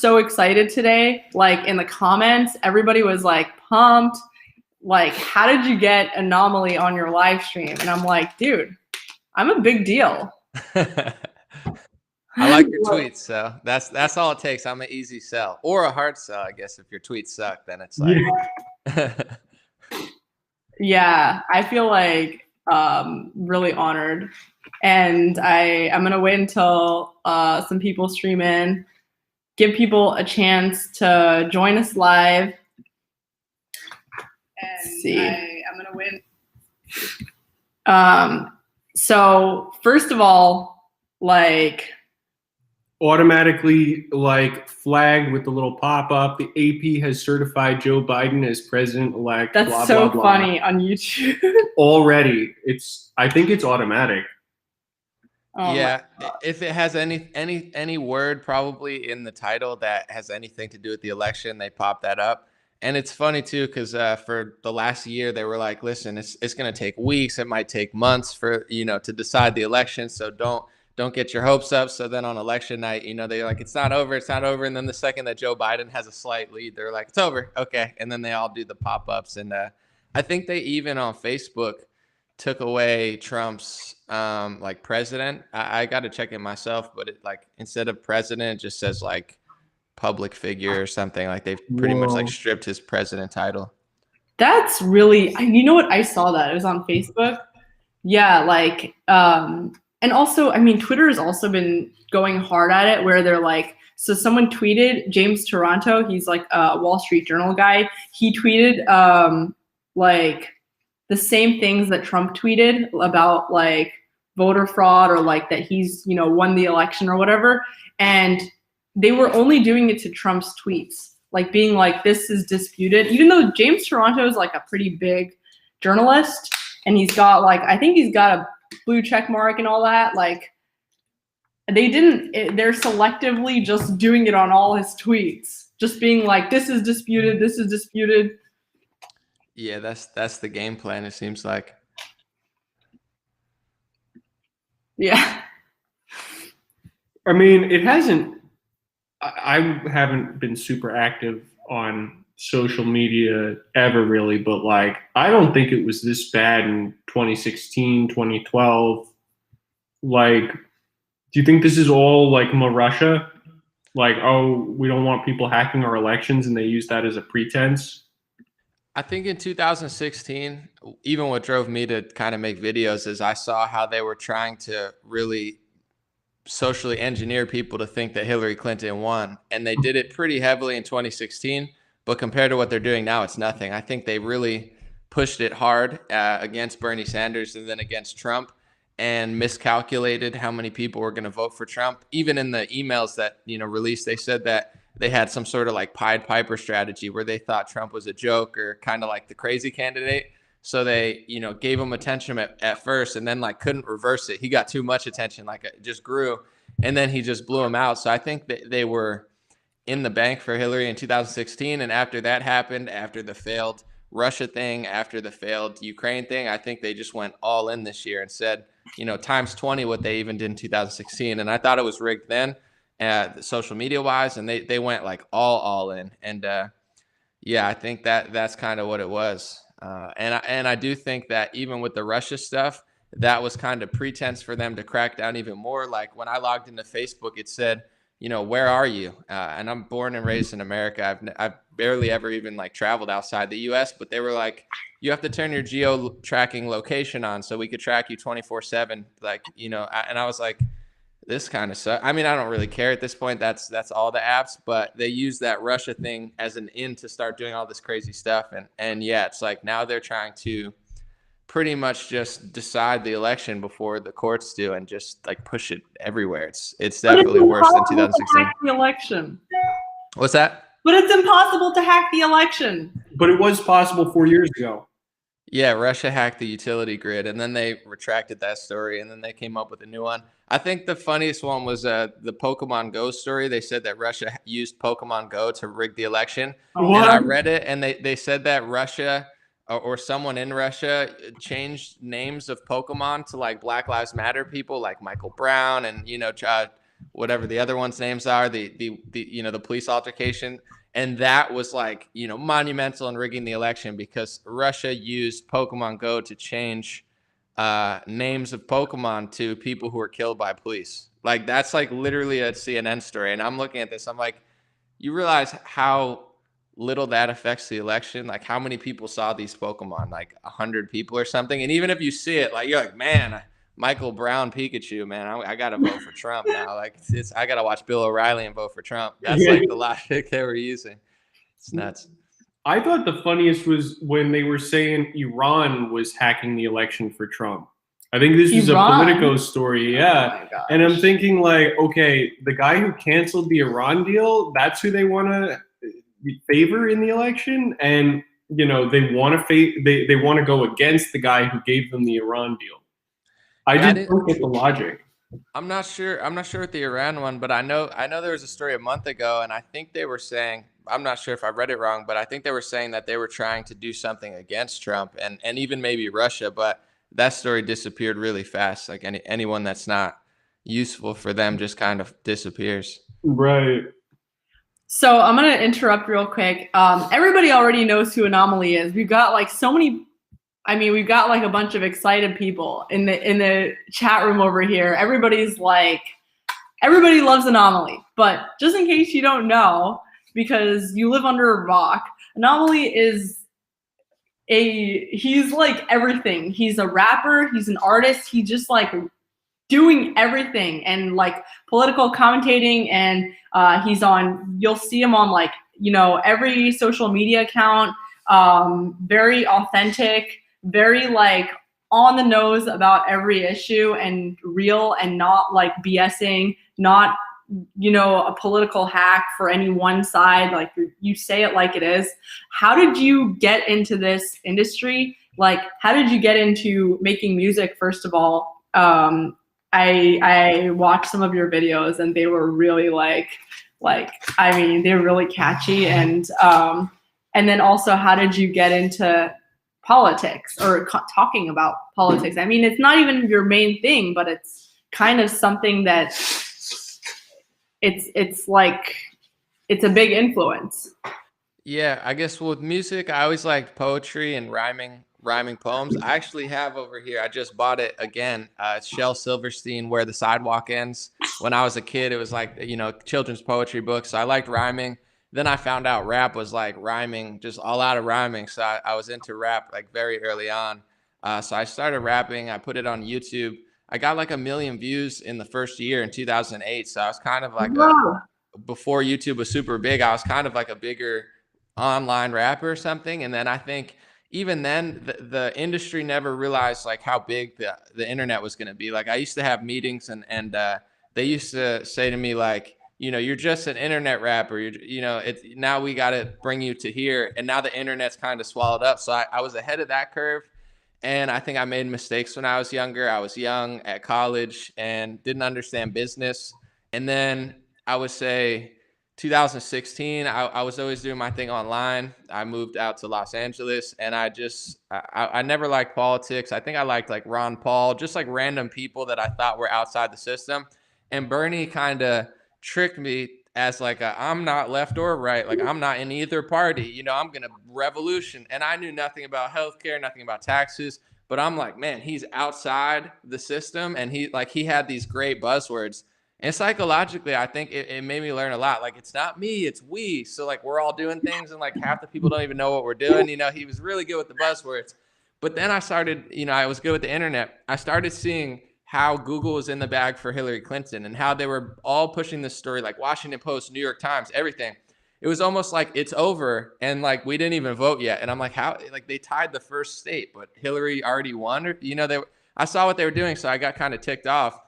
so excited today. Like in the comments, everybody was like pumped. Like, how did you get An0maly on your live stream? And I'm like, dude, I'm a big deal. I like your tweets, so that's all it takes. I'm an easy sell or a hard sell, I guess. If your tweets suck, then it's like, yeah, I feel like really honored, and I'm gonna wait until some people stream in, give people a chance to join us live. And see. I'm gonna win. So first of all, like automatically like flagged with the little pop-up. The AP has certified Joe Biden as president-elect. That's blah, so blah, blah. funny on YouTube. Already, I think it's automatic. Oh yeah, if it has any word probably in the title that has anything to do with the election, they pop that up. And it's funny too, because for the last year they were like, listen, it's going to take weeks, it might take months for to decide the election, so don't get your hopes up. So then on election night, they're like, it's not over, and then the second that Joe Biden has a slight lead, they're like, it's over, okay, and then they all do the pop-ups. And I think they even on Facebook took away Trump's like president. I got to check it myself, but it like instead of president, it just says like public figure or something. Like they've pretty much like stripped his president title. That's really, you know what, I saw that it was on Facebook. Yeah, like and also, I mean, Twitter has also been going hard at it, where they're like, so someone tweeted, James Toronto, he's like a Wall Street Journal guy, he tweeted like the same things that Trump tweeted about like voter fraud, or like that he's won the election or whatever, and they were only doing it to Trump's tweets, like being like, this is disputed, even though James Toronto is like a pretty big journalist, and he's got like, I think he's got a blue check mark and all that. Like they're selectively just doing it on all his tweets, just being like, this is disputed, this is disputed. Yeah, that's the game plan, it seems like. Yeah. I mean, it hasn't, I haven't been super active on social media ever really, but like, I don't think it was this bad in 2016, 2012. Like, do you think this is all like Russia? Like, oh, we don't want people hacking our elections, and they use that as a pretense? I think in 2016, even what drove me to kind of make videos is I saw how they were trying to really socially engineer people to think that Hillary Clinton won, and they did it pretty heavily in 2016, but compared to what they're doing now, it's nothing. I think they really pushed it hard against Bernie Sanders and then against Trump, and miscalculated how many people were going to vote for Trump. Even in the emails that released, they said that they had some sort of like Pied Piper strategy where they thought Trump was a joke or kind of like the crazy candidate. So they, gave him attention at first, and then like couldn't reverse it. He got too much attention, like it just grew, and then he just blew him out. So I think that they were in the bank for Hillary in 2016. And after that happened, after the failed Russia thing, after the failed Ukraine thing, I think they just went all in this year and said, times 20 what they even did in 2016. And I thought it was rigged then, social media wise, and they went like all in. And yeah, I think that's kind of what it was. And I do think that even with the Russia stuff, that was kind of pretense for them to crack down even more. Like when I logged into Facebook, it said, where are you? And I'm born and raised in America. I've barely ever even like traveled outside the US, but they were like, you have to turn your geo tracking location on so we could track you 24/7. Like, and I was like, this kind of sucks. I mean, I don't really care at this point. That's all the apps, but they use that Russia thing as an in to start doing all this crazy stuff. And yeah, it's like now they're trying to pretty much just decide the election before the courts do and just like push it everywhere. It's definitely worse than 2016. Hack the election. What's that? But it's impossible to hack the election. But it was possible 4 years ago. Yeah, Russia hacked the utility grid, and then they retracted that story, and then they came up with a new one. I think the funniest one was the Pokemon Go story. They said that Russia used Pokemon Go to rig the election. What? And I read it, and they said that Russia or someone in Russia changed names of Pokemon to like Black Lives Matter people, like Michael Brown and whatever the other ones' names are, the you know, the police altercation. And that was like, you know, monumental in rigging the election because Russia used Pokemon Go to change names of Pokemon to people who were killed by police. Like that's like literally a CNN story. And I'm looking at this, I'm like, you realize how little that affects the election? Like how many people saw these Pokemon? Like 100 people or something. And even if you see it, like you're like, man, Michael Brown Pikachu, man, I got to vote for Trump now. Like I got to watch Bill O'Reilly and vote for Trump. That's like the logic they were using. It's nuts. I thought the funniest was when they were saying Iran was hacking the election for Trump. I think this is a Politico story, yeah. Oh and I'm thinking like, okay, the guy who canceled the Iran deal, that's who they want to favor in the election, and you know they want to they want to go against the guy who gave them the Iran deal. I just don't get the logic. I'm not sure with the Iran one, but I know there was a story a month ago, and I think they were saying, I'm not sure if I read it wrong, but I think they were saying that they were trying to do something against Trump and even maybe Russia, but that story disappeared really fast. Like anyone that's not useful for them just kind of disappears. Right. So I'm going to interrupt real quick. Everybody already knows who An0maly is. We've got like so many, I mean, we've got like a bunch of excited people in the chat room over here. Everybody's like, everybody loves An0maly, but just in case you don't know, because you live under a rock, An0maly is he's like everything. He's a rapper, he's an artist, he just like doing everything and like political commentating, and you'll see him on like, you know, every social media account, very authentic, very like on the nose about every issue and real and not like BSing, not, you know, a political hack for any one side. Like you say it like it is. How did you get into this industry? Like, how did you get into making music, first of all? I watched some of your videos and they were really I mean, they're really catchy. And then also, how did you get into politics or talking about politics? I mean, it's not even your main thing, but it's kind of something that it's like, it's a big influence. Yeah, I guess with music, I always liked poetry and rhyming poems. I actually have over here, I just bought it again. It's Shel Silverstein, Where the Sidewalk Ends. When I was a kid, it was like, you know, children's poetry books. So I liked rhyming. Then I found out rap was like rhyming, just all out of rhyming. So I was into rap like very early on. So I started rapping. I put it on YouTube. I got like 1 million views in the first year in 2008. So I was kind of like, before YouTube was super big, I was kind of like a bigger online rapper or something. And then I think even then the industry never realized like how big the internet was going to be. Like I used to have meetings and they used to say to me like, you know, you're just an internet rapper. Now we got to bring you to here. And now the internet's kind of swallowed up. So I was ahead of that curve. And I think I made mistakes when I was younger. I was young at college and didn't understand business. And then I would say 2016, I was always doing my thing online. I moved out to Los Angeles and I never liked politics. I think I liked like Ron Paul, just like random people that I thought were outside the system. And Bernie kind of tricked me as like I'm not left or right. Like I'm not in either party, you know, I'm going to revolution. And I knew nothing about healthcare, nothing about taxes, but I'm like, man, he's outside the system. And he had these great buzzwords. And psychologically, I think it made me learn a lot. Like, it's not me, it's we. So like, we're all doing things and like half the people don't even know what we're doing. You know, he was really good with the buzzwords. But then I started, you know, I was good with the internet. I started seeing how Google was in the bag for Hillary Clinton and how they were all pushing this story, like Washington Post, New York Times, everything. It was almost like it's over and like we didn't even vote yet. And I'm like, how? Like they tied the first state, but Hillary already won. You know, I saw what they were doing, so I got kind of ticked off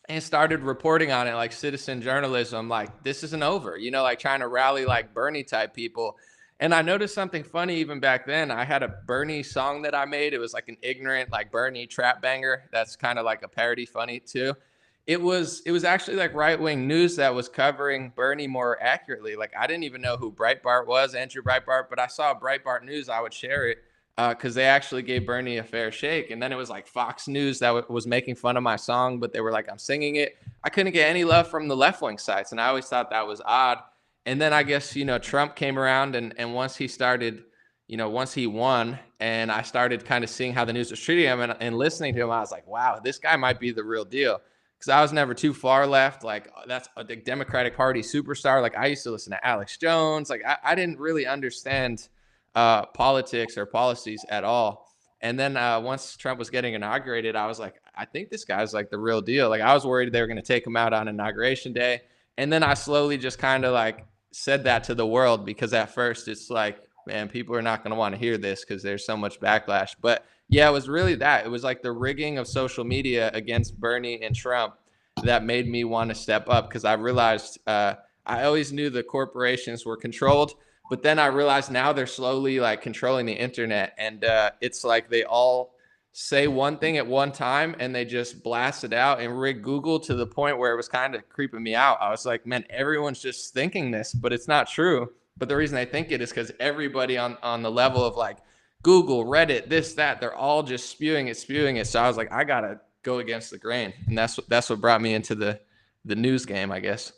and started reporting on it, like citizen journalism. Like this isn't over. You know, like trying to rally like Bernie type people. And I noticed something funny even back then. I had a Bernie song that I made. It was like an ignorant, like Bernie trap banger. That's kind of like a parody funny too. It was actually like right-wing news that was covering Bernie more accurately. Like I didn't even know who Breitbart was, Andrew Breitbart, but I saw Breitbart news. I would share it because they actually gave Bernie a fair shake. And then it was like Fox News that was making fun of my song, but they were like, I'm singing it. I couldn't get any love from the left-wing sites, and I always thought that was odd. And then I guess, Trump came around, and once he started, once he won, and I started kind of seeing how the news was treating him and listening to him, I was like, wow, this guy might be the real deal. Because I was never too far left. Like, that's a Democratic Party superstar. Like, I used to listen to Alex Jones. Like, I didn't really understand politics or policies at all. And then once Trump was getting inaugurated, I was like, I think this guy's like the real deal. Like, I was worried they were going to take him out on Inauguration Day. And then I slowly just kind of like said that to the world, because at first it's like, man, people are not going to want to hear this because there's so much backlash. But yeah, it was really that. It was like the rigging of social media against Bernie and Trump that made me want to step up, because I realized I always knew the corporations were controlled. But then I realized now they're slowly like controlling the internet, and it's like they all say one thing at one time and they just blast it out and rig Google to the point where it was kind of creeping me out. I was like, man, everyone's just thinking this, but it's not true. But the reason I think it is because everybody on the level of like Google, Reddit, this, that, they're all just spewing it. So I was like, I gotta go against the grain, and that's what brought me into the news game, I guess.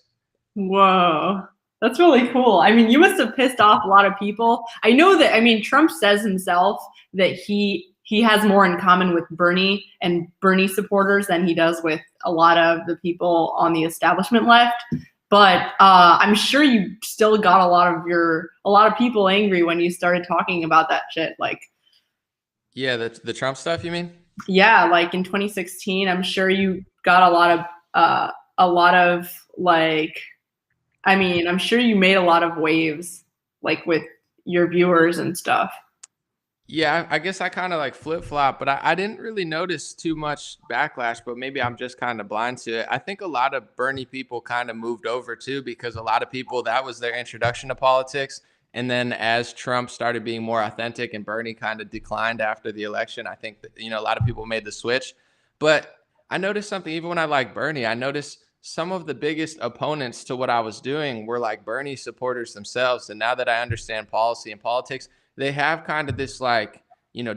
Whoa. That's really cool. I mean, you must have pissed off a lot of people. I know that, I mean, Trump says himself that he has more in common with Bernie and Bernie supporters than he does with a lot of the people on the establishment left. But I'm sure you still got a lot of people angry when you started talking about that shit. Like, yeah, the Trump stuff, you mean? Yeah, like in 2016, I'm sure you got a lot of like, I mean, I'm sure you made a lot of waves, like with your viewers and stuff. Yeah, I guess I kind of like flip-flop, but I didn't really notice too much backlash, but maybe I'm just kind of blind to it. I think a lot of Bernie people kind of moved over too, because a lot of people, that was their introduction to politics. And then as Trump started being more authentic and Bernie kind of declined after the election, I think that, a lot of people made the switch. But I noticed something, even when I like Bernie, I noticed some of the biggest opponents to what I was doing were like Bernie supporters themselves. And now that I understand policy and politics, they have kind of this like,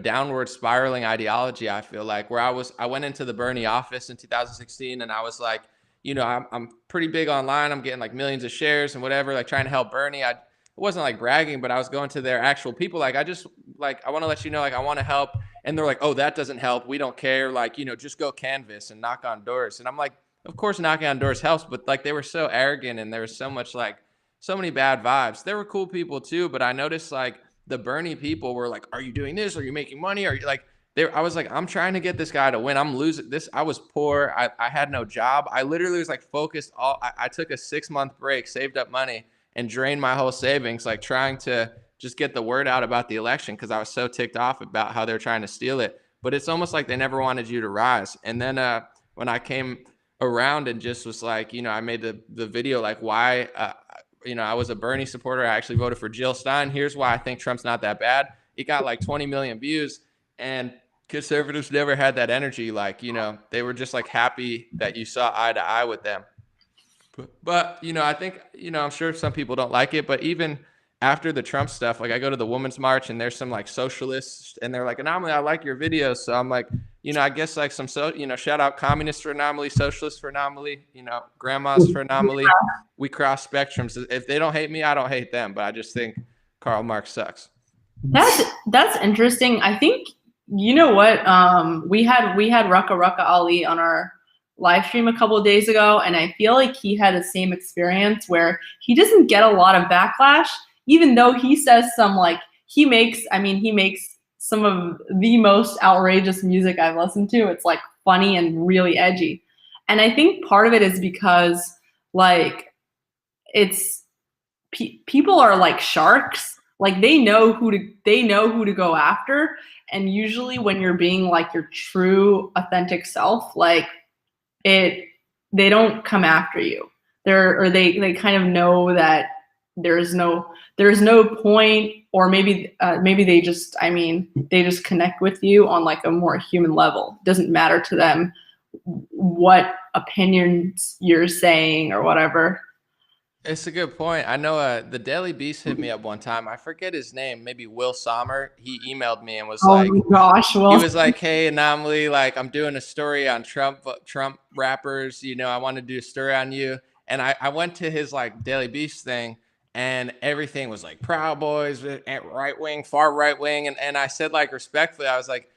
downward spiraling ideology, I feel like, where I went into the Bernie office in 2016 and I was like, I'm pretty big online. I'm getting like millions of shares and whatever, like trying to help Bernie. It wasn't like bragging, but I was going to their actual people. Like, I want to let you know, like, I want to help. And they're like, oh, that doesn't help. We don't care. Like, just go canvas and knock on doors. And I'm like, of course, knocking on doors helps, but like they were so arrogant and there was so much like so many bad vibes. There were cool people too, but I noticed like the Bernie people were like, are you doing this? Are you making money? Are you like, I was like, I'm trying to get this guy to win. I'm losing this. I was poor. I had no job. I literally was like focused. I took a 6-month break, saved up money, and drained my whole savings, like trying to just get the word out about the election, because I was so ticked off about how they're trying to steal it. But it's almost like they never wanted you to rise. And then when I came around and just was like, I made the video like why I was a Bernie supporter. I actually voted for Jill Stein. Here's why I think Trump's not that bad. It got like 20 million views, and conservatives never had that energy. Like, they were just like happy that you saw eye to eye with them. But I think, I'm sure some people don't like it, but even after the Trump stuff, like I go to the Women's March and there's some like socialists and they're like, An0maly, I like your videos. So I'm like, I guess like some, shout out communists for An0maly, socialists for An0maly, grandmas for An0maly. We cross spectrums. If they don't hate me, I don't hate them. But I just think Karl Marx sucks. That's interesting. I think, you know what? We had Rucka Ali on our live stream a couple of days ago, and I feel like he had the same experience where he doesn't get a lot of backlash, even though he says some like he makes some of the most outrageous music I've listened to. It's like funny and really edgy. And I think part of it is because like people are like sharks. Like they know who to go after. And usually when you're being like your true authentic self, like they don't come after you. They kind of know that there's no point, or maybe they just connect with you on like a more human level. It doesn't matter to them what opinions you're saying or whatever. It's a good point. I know the Daily Beast hit me up one time. I forget his name, maybe Will Sommer. He emailed me and was Oh like, my gosh, he well, was like, "Hey, An0maly, like I'm doing a story on Trump rappers. You know, I want to do a story on you." And I went to his like Daily Beast thing, and everything was like Proud Boys, right wing, far right wing, and I said like respectfully, I was like,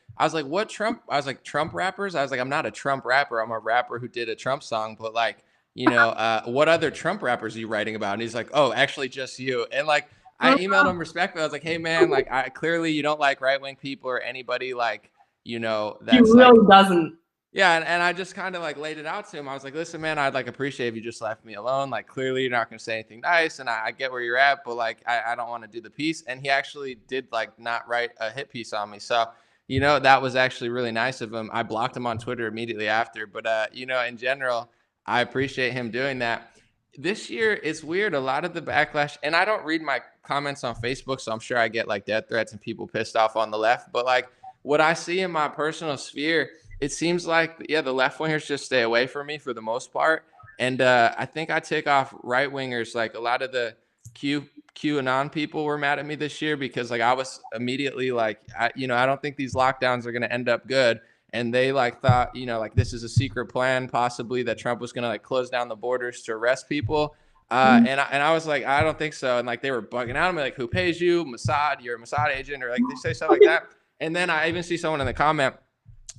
what Trump? I was like, Trump rappers. I was like, I'm not a Trump rapper. I'm a rapper who did a Trump song, but like, you know, what other Trump rappers are you writing about? And he's like, oh, actually, just you. And like, I emailed him respectfully. I was like, hey man, like, I clearly you don't like right wing people or anybody like, you know, he that's like, really doesn't. yeah. And I just kind of like laid it out to him. I was like, listen, man, I'd like appreciate if you just left me alone. Like, clearly you're not going to say anything nice, and I get where you're at, but like, I don't want to do the piece. And he actually did like not write a hit piece on me. So, you know, that was actually really nice of him. I blocked him on Twitter immediately after, but you know, in general, I appreciate him doing that. This year, it's weird. A lot of the backlash, and I don't read my comments on Facebook, so I'm sure I get like death threats and people pissed off on the left. But like what I see in my personal sphere, it seems like, yeah, the left wingers just stay away from me for the most part. And I think I take off right wingers. Like a lot of the QAnon people were mad at me this year because like I was immediately like, you know, I don't think these lockdowns are going to end up good. And they like thought, you know, like this is a secret plan possibly that Trump was going to like close down the borders to arrest people. And I was like, I don't think so. And like they were bugging out on me, like, who pays you? Mossad, you're a Mossad agent, or like they say stuff like that. And then I even see someone in the comment,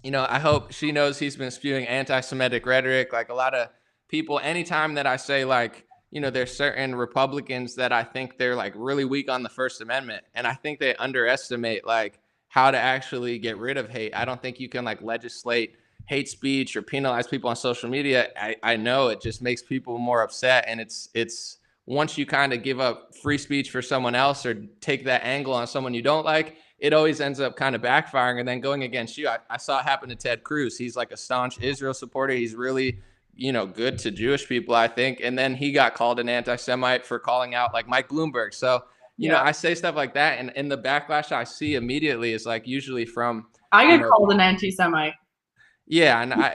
you know, I hope she knows he's been spewing anti-Semitic rhetoric. Like a lot of people, anytime that I say like, you know, there's certain Republicans that I think they're like really weak on the First Amendment. And I think they underestimate like how to actually get rid of hate. I don't think you can like legislate hate speech or penalize people on social media. I know it just makes people more upset. And it's once you kind of give up free speech for someone else or take that angle on someone you don't like, it always ends up kind of backfiring and then going against you. I saw it happen to Ted Cruz. He's like a staunch Israel supporter. He's really, you know, good to Jewish people, I think. And then he got called an anti-Semite for calling out like Mike Bloomberg. So, you know, I say stuff like that. And the backlash I see immediately is like usually from, I get called an anti-Semite. Yeah. And I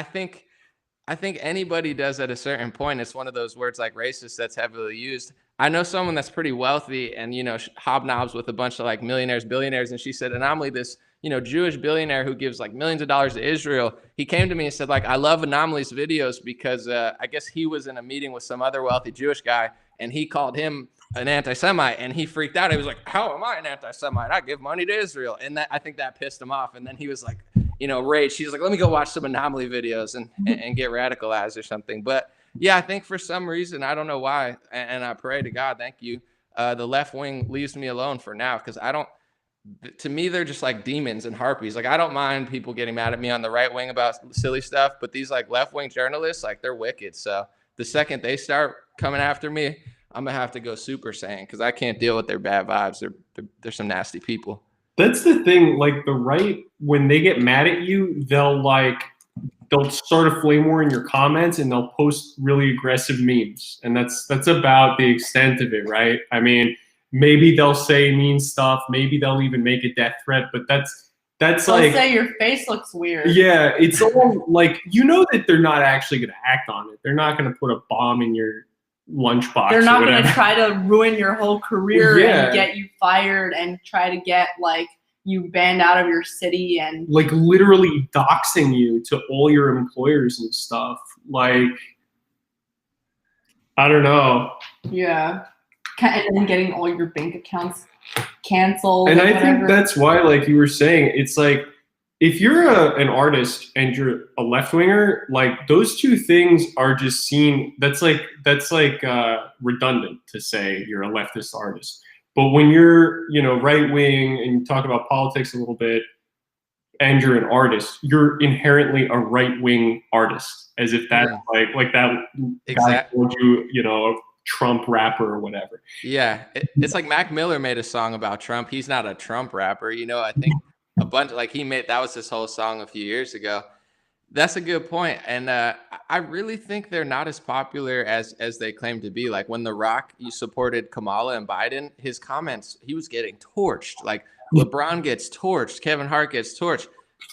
think anybody does at a certain point. It's one of those words like racist that's heavily used. I know someone that's pretty wealthy and, you know, hobnobs with a bunch of like millionaires, billionaires. And she said, An0maly, this, you know, Jewish billionaire who gives like millions of dollars to Israel, he came to me and said, like, I love An0maly's videos because I guess he was in a meeting with some other wealthy Jewish guy and he called him an anti-Semite and he freaked out. He was like, how am I an anti-Semite? I give money to Israel. And that, I think that pissed him off. And then he was like, you know, rage. She's like, let me go watch some An0maly videos and get radicalized or something. But yeah, I think for some reason, I don't know why, and I pray to God, thank you, the left wing leaves me alone for now because I don't, to me, they're just like demons and harpies. Like, I don't mind people getting mad at me on the right wing about silly stuff, but these like left wing journalists, like they're wicked. So the second they start coming after me, I'm going to have to go Super Saiyan because I can't deal with their bad vibes. They're some nasty people. That's the thing. Like the right, when they get mad at you, they'll start a flame war in your comments and they'll post really aggressive memes. And that's about the extent of it, right? I mean, maybe they'll say mean stuff. Maybe they'll even make a death threat, but that's they'll like, say your face looks weird. Yeah, it's all like, you know that they're not actually going to act on it. They're not going to put a bomb in your lunchbox. They're not going to try to ruin your whole career and get you fired and try to get like you banned out of your city and like literally doxing you to all your employers and stuff. Like, I don't know. Yeah. And then getting all your bank accounts canceled. And I think that's why, like you were saying, it's like, if you're an artist and you're a left winger, like those two things are just seen. That's like redundant to say you're a leftist artist. But when you're, you know, right wing and you talk about politics a little bit, and you're an artist, you're inherently a right wing artist, as if that's like that guy told you, you know, a Trump rapper or whatever. Yeah, it's like Mac Miller made a song about Trump. He's not a Trump rapper, you know. I think a bunch like that was his whole song a few years ago. That's a good point. And I really think they're not as popular as they claim to be. Like when The Rock supported Kamala and Biden, his comments, he was getting torched. Like LeBron gets torched, Kevin Hart gets torched.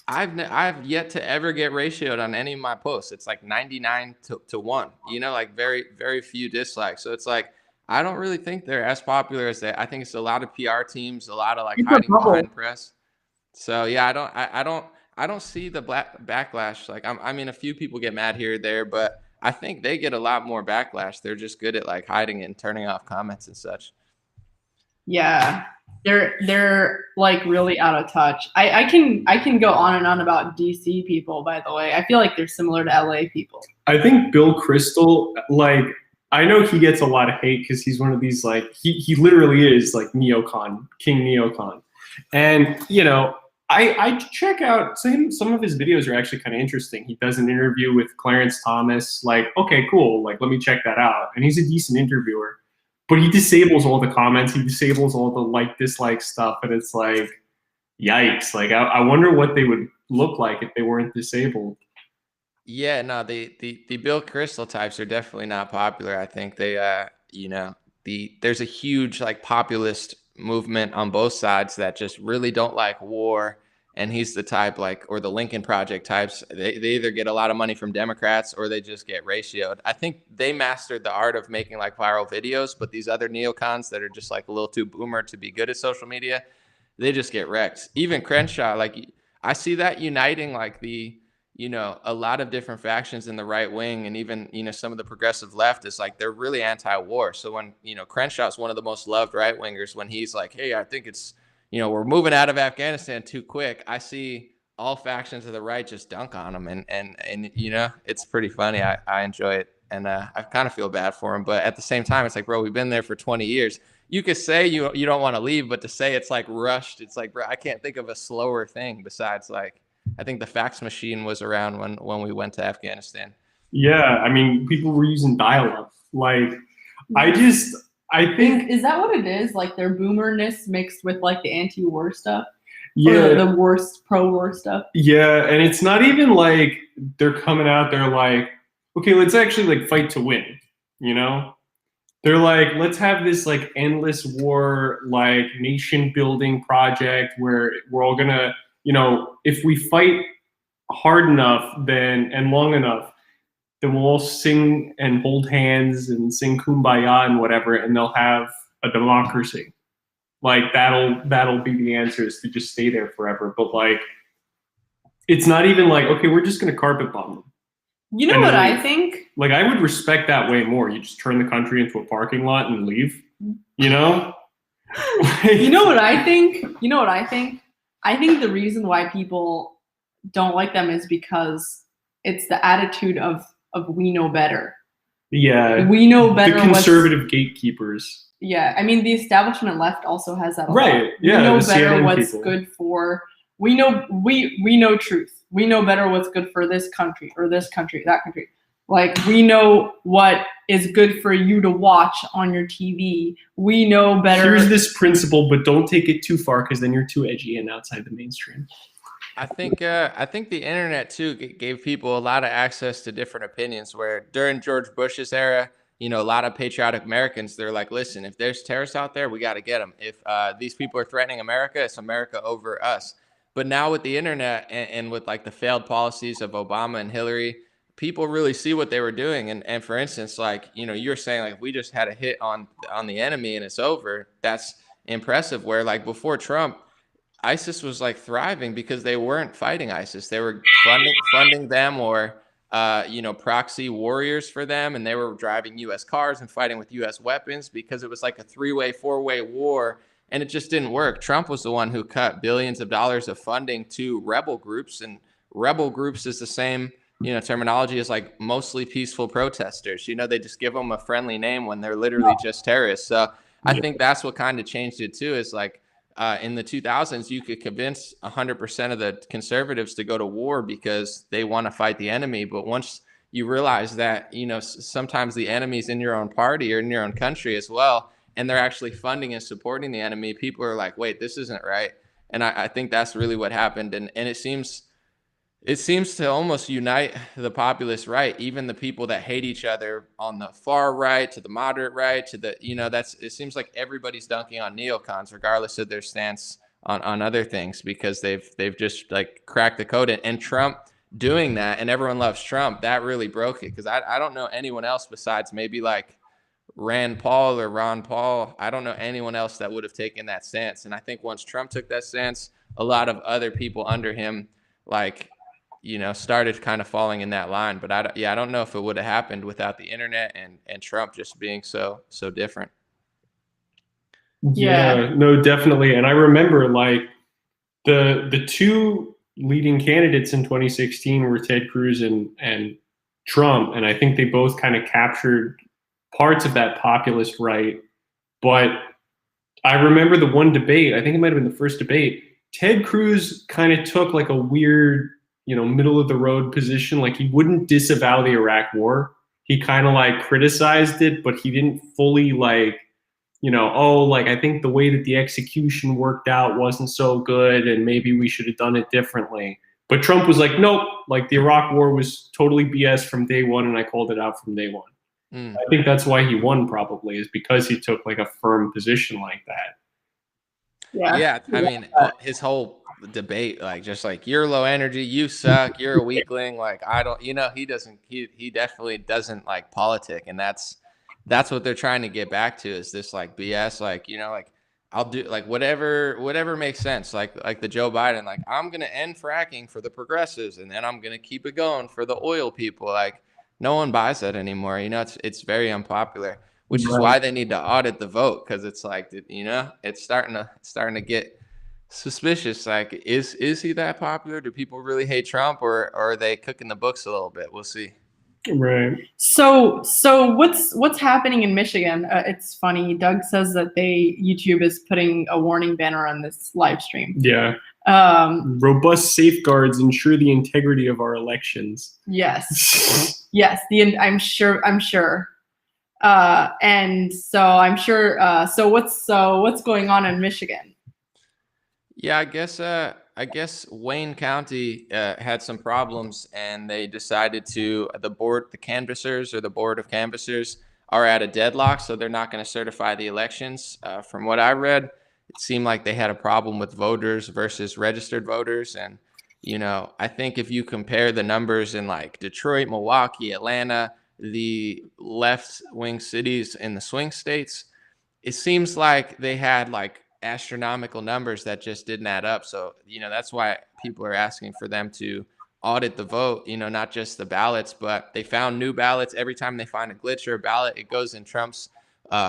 I've yet to ever get ratioed on any of my posts. It's like 99 to 1, you know, like very, very few dislikes. So it's like, I don't really think they're as popular as they, I think it's a lot of PR teams, a lot of like It's a hiding bubble. behind press. So yeah, I don't see the backlash. Like I mean, a few people get mad here or there, but I think they get a lot more backlash. They're just good at like hiding it and turning off comments and such. Yeah, they're like really out of touch. I can go on and on about DC people, by the way. I feel like they're similar to LA people. I think Bill Crystal, like, I know he gets a lot of hate because he's one of these, like, he literally is like neocon, King Neocon. And, you know, I check out some of his videos are actually kind of interesting. He does an interview with Clarence Thomas, like, okay, cool, like, let me check that out. And he's a decent interviewer. But he disables all the comments, he disables all the like dislike stuff, and it's like, yikes. Like I wonder what they would look like if they weren't disabled. Yeah, no, the Bill Crystal types are definitely not popular. I think they you know, there's a huge like populist movement on both sides that just really don't like war. And he's the type like, or the Lincoln Project types, they either get a lot of money from Democrats or they just get ratioed. I think they mastered the art of making like viral videos, but these other neocons that are just like a little too boomer to be good at social media, they just get wrecked. Even Crenshaw, like I see that uniting like the, you know, a lot of different factions in the right wing and even, you know, some of the progressive left is like, they're really anti-war. So when, you know, Crenshaw's one of the most loved right wingers, when he's like, hey, I think it's, you know, we're moving out of Afghanistan too quick, I see all factions of the right just dunk on him. And you know, it's pretty funny. I enjoy it. And I kind of feel bad for him. But at the same time, it's like, bro, we've been there for 20 years. You could say you don't want to leave, but to say it's like rushed, it's like, bro, I can't think of a slower thing besides like, I think the fax machine was around when we went to Afghanistan. Yeah, I mean, people were using dial-up. Like, I think Is that what it is? Like their boomerness mixed with like the anti-war stuff? yeah, Or the worst pro-war stuff? yeah, and it's not even like they're coming out there like, okay, let's actually like fight to win, you know? They're like, let's have this like endless war, like nation building project where we're all gonna, you know, if we fight hard enough then and long enough, then we'll all sing and hold hands and sing kumbaya and whatever, and they'll have a democracy. Like that'll be the answer, is to just stay there forever. But like, it's not even like, okay, we're just gonna carpet bomb them. You know what I think? Like, I would respect that way more. You just turn the country into a parking lot and leave, you know? You know what I think? You know what I think? I think the reason why people don't like them is because it's the attitude of we know better. Yeah. We know better. The conservative gatekeepers. Yeah, I mean the establishment left also has that a right. lot. Yeah. We know the better CNN what's people. good for. We know truth. We know better what's good for this country or this country, that country. Like we know what is good for you to watch on your TV. We know better. Here's this principle, but don't take it too far because then you're too edgy and outside the mainstream. I think the internet too gave people a lot of access to different opinions. Where during George Bush's era, you know, a lot of patriotic Americans, they're like, listen, if there's terrorists out there, we got to get them. If these people are threatening America, it's America over us. But now with the internet and with like the failed policies of Obama and Hillary, people really see what they were doing. And for instance, like, you know, you're saying like, we just had a hit on the enemy and it's over. That's impressive. Where like before Trump, ISIS was like thriving because they weren't fighting ISIS. They were funding them or, you know, proxy warriors for them. And they were driving U.S. cars and fighting with U.S. weapons because it was like a 3-way, 4-way war. And it just didn't work. Trump was the one who cut billions of dollars of funding to rebel groups. And rebel groups is the same, you know, terminology as like mostly peaceful protesters. You know, they just give them a friendly name when they're literally just terrorists. So I think that's what kind of changed it too, is like, in the 2000s, you could convince 100% of the conservatives to go to war because they want to fight the enemy. But once you realize that, you know, sometimes the enemy's in your own party or in your own country as well, and they're actually funding and supporting the enemy, people are like, wait, this isn't right. And I think that's really what happened. And it seems to almost unite the populist right, even the people that hate each other on the far right to the moderate right to the, you know, it seems like everybody's dunking on neocons regardless of their stance on other things, because they've just like cracked the code. And Trump doing that, and everyone loves Trump, that really broke it, because I don't know anyone else besides maybe like Rand Paul or Ron Paul. I don't know anyone else that would have taken that stance. And I think once Trump took that stance, a lot of other people under him, like, you know, started kind of falling in that line. But I don't know if it would have happened without the internet and Trump just being so different. Yeah, no, definitely. And I remember like the two leading candidates in 2016 were Ted Cruz and Trump, and I think they both kind of captured parts of that populist right. But I remember the one debate, I think it might have been the first debate, Ted Cruz kind of took like a weird, you know, middle of the road position. Like he wouldn't disavow the Iraq war. He kind of like criticized it, but he didn't fully like, you know, oh, like I think the way that the execution worked out wasn't so good and maybe we should have done it differently. But Trump was like, nope, like the Iraq war was totally BS from day one and I called it out from day one. I think that's why he won, probably, is because he took like a firm position like that. Yeah, I mean, his whole debate, like just like you're low energy, you suck, you're a weakling. Like I don't, you know, he definitely doesn't like politic, and that's what they're trying to get back to, is this like BS, like, you know, like I'll do like whatever makes sense, like the Joe Biden, like I'm gonna end fracking for the progressives, and then I'm gonna keep it going for the oil people. Like no one buys that anymore. You know, it's very unpopular, which is why they need to audit the vote, because it's like, you know, it's starting to get suspicious. Like, is he that popular? Do people really hate Trump, or are they cooking the books a little bit? We'll see. Right. So what's happening in Michigan? It's funny. Doug says that YouTube is putting a warning banner on this live stream. Yeah. Robust safeguards ensure the integrity of our elections. Yes. Yes. I'm sure. And so I'm sure. So what's going on in Michigan? Yeah, I guess Wayne County had some problems, and they decided the board of canvassers are at a deadlock, so they're not going to certify the elections. From what I read, it seemed like they had a problem with voters versus registered voters. And, you know, I think if you compare the numbers in like Detroit, Milwaukee, Atlanta, the left-wing cities in the swing states, it seems like they had like astronomical numbers that just didn't add up. So, you know, that's why people are asking for them to audit the vote, you know, not just the ballots, but they found new ballots. Every time they find a glitch or a ballot, it goes in Trump's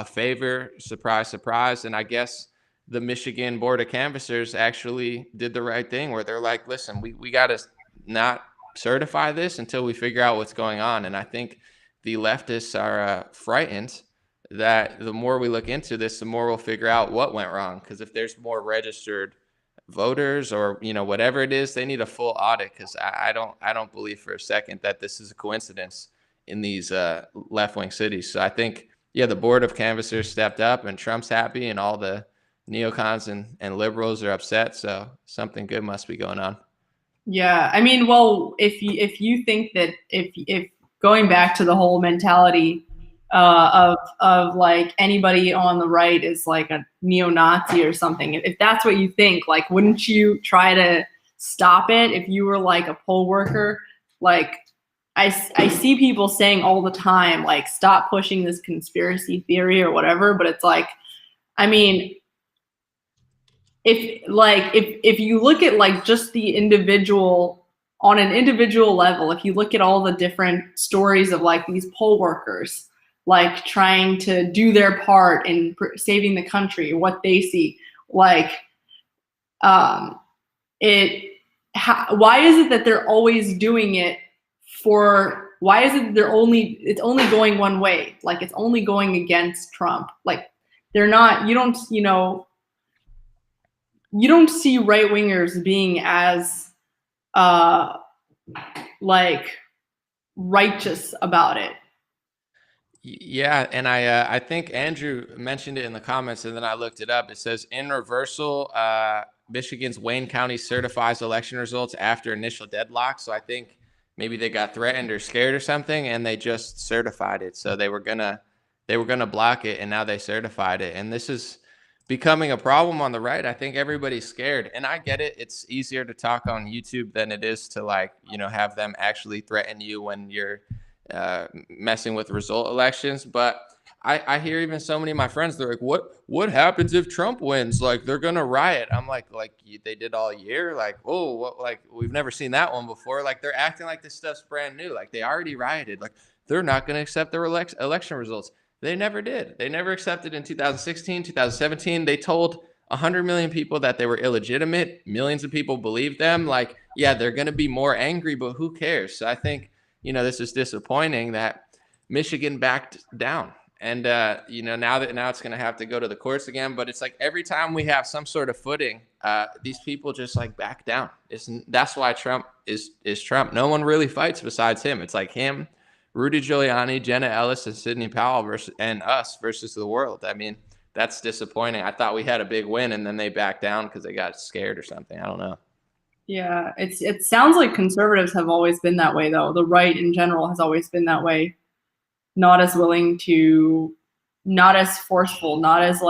favor. Surprise, surprise. And I guess the Michigan Board of Canvassers actually did the right thing, where they're like, listen, we got to not certify this until we figure out what's going on. And I think the leftists are frightened that the more we look into this, the more we'll figure out what went wrong. Because if there's more registered voters, or, you know, whatever it is, they need a full audit, because I don't believe for a second that this is a coincidence in these left-wing cities. So I think, yeah, the Board of Canvassers stepped up, and Trump's happy, and all the neocons and liberals are upset. So something good must be going on. Yeah, I mean, well, if you think that if going back to the whole mentality of like anybody on the right is like a neo-Nazi or something, if that's what you think, like, wouldn't you try to stop it if you were like a poll worker? Like, I see people saying all the time, like, stop pushing this conspiracy theory or whatever, but it's like, I mean, if you look at like just the individual, on an individual level, if you look at all the different stories of like these poll workers, like trying to do their part in saving the country, what they see, like, why is it that they're always doing it for, why is it it's only going one way? Like, it's only going against Trump. Like, they're not, you don't see right-wingers being as like righteous about it. Yeah, and I think Andrew mentioned it in the comments, and then I looked it up. It says, in reversal, Michigan's Wayne County certifies election results after initial deadlock. So I think maybe they got threatened or scared or something, and they just certified it. So they were gonna block it, and now they certified it. And this is becoming a problem on the right. I think everybody's scared, and I get it. It's easier to talk on YouTube than it is to, like, you know, have them actually threaten you when you're messing with result elections. But I hear even so many of my friends, they're like, what happens if Trump wins? Like, they're gonna riot. I'm like they did all year. Like, oh, what, like, we've never seen that one before. Like, they're acting like this stuff's brand new. Like, they already rioted. Like, they're not gonna accept their election results. They never did. They never accepted in 2016, 2017. They told 100 million people that they were illegitimate. Millions of people believed them. Like, yeah, they're going to be more angry, but who cares? So I think, you know, this is disappointing that Michigan backed down. And, you know, now it's going to have to go to the courts again. But it's like every time we have some sort of footing, these people just like back down. That's why Trump is Trump. No one really fights besides him. It's like him, Rudy Giuliani, Jenna Ellis, and Sidney Powell versus the world. I mean, that's disappointing. I thought we had a big win, and then they backed down because they got scared or something. I don't know. Yeah, it sounds like conservatives have always been that way, though. The right in general has always been that way. Not as willing to, not as forceful, not as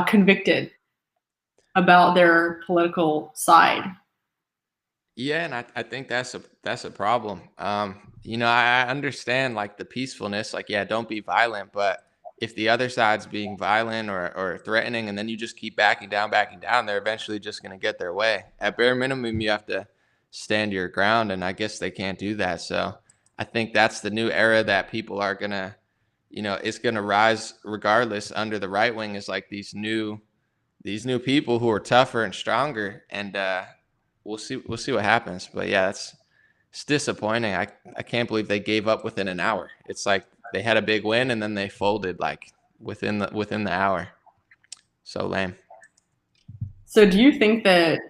convicted about their political side. Yeah, and I think that's a problem. You know, I understand like the peacefulness, like, yeah, don't be violent, but if the other side's being violent or threatening, and then you just keep backing down, they're eventually just going to get their way. At bare minimum, you have to stand your ground, and I guess they can't do that. So I think that's the new era that people are going to, you know, it's going to rise regardless under the right wing, is like these new people who are tougher and stronger, and we'll see what happens. But yeah, it's disappointing. I can't believe they gave up within an hour. It's like they had a big win and then they folded like within the hour. So lame. So do you think that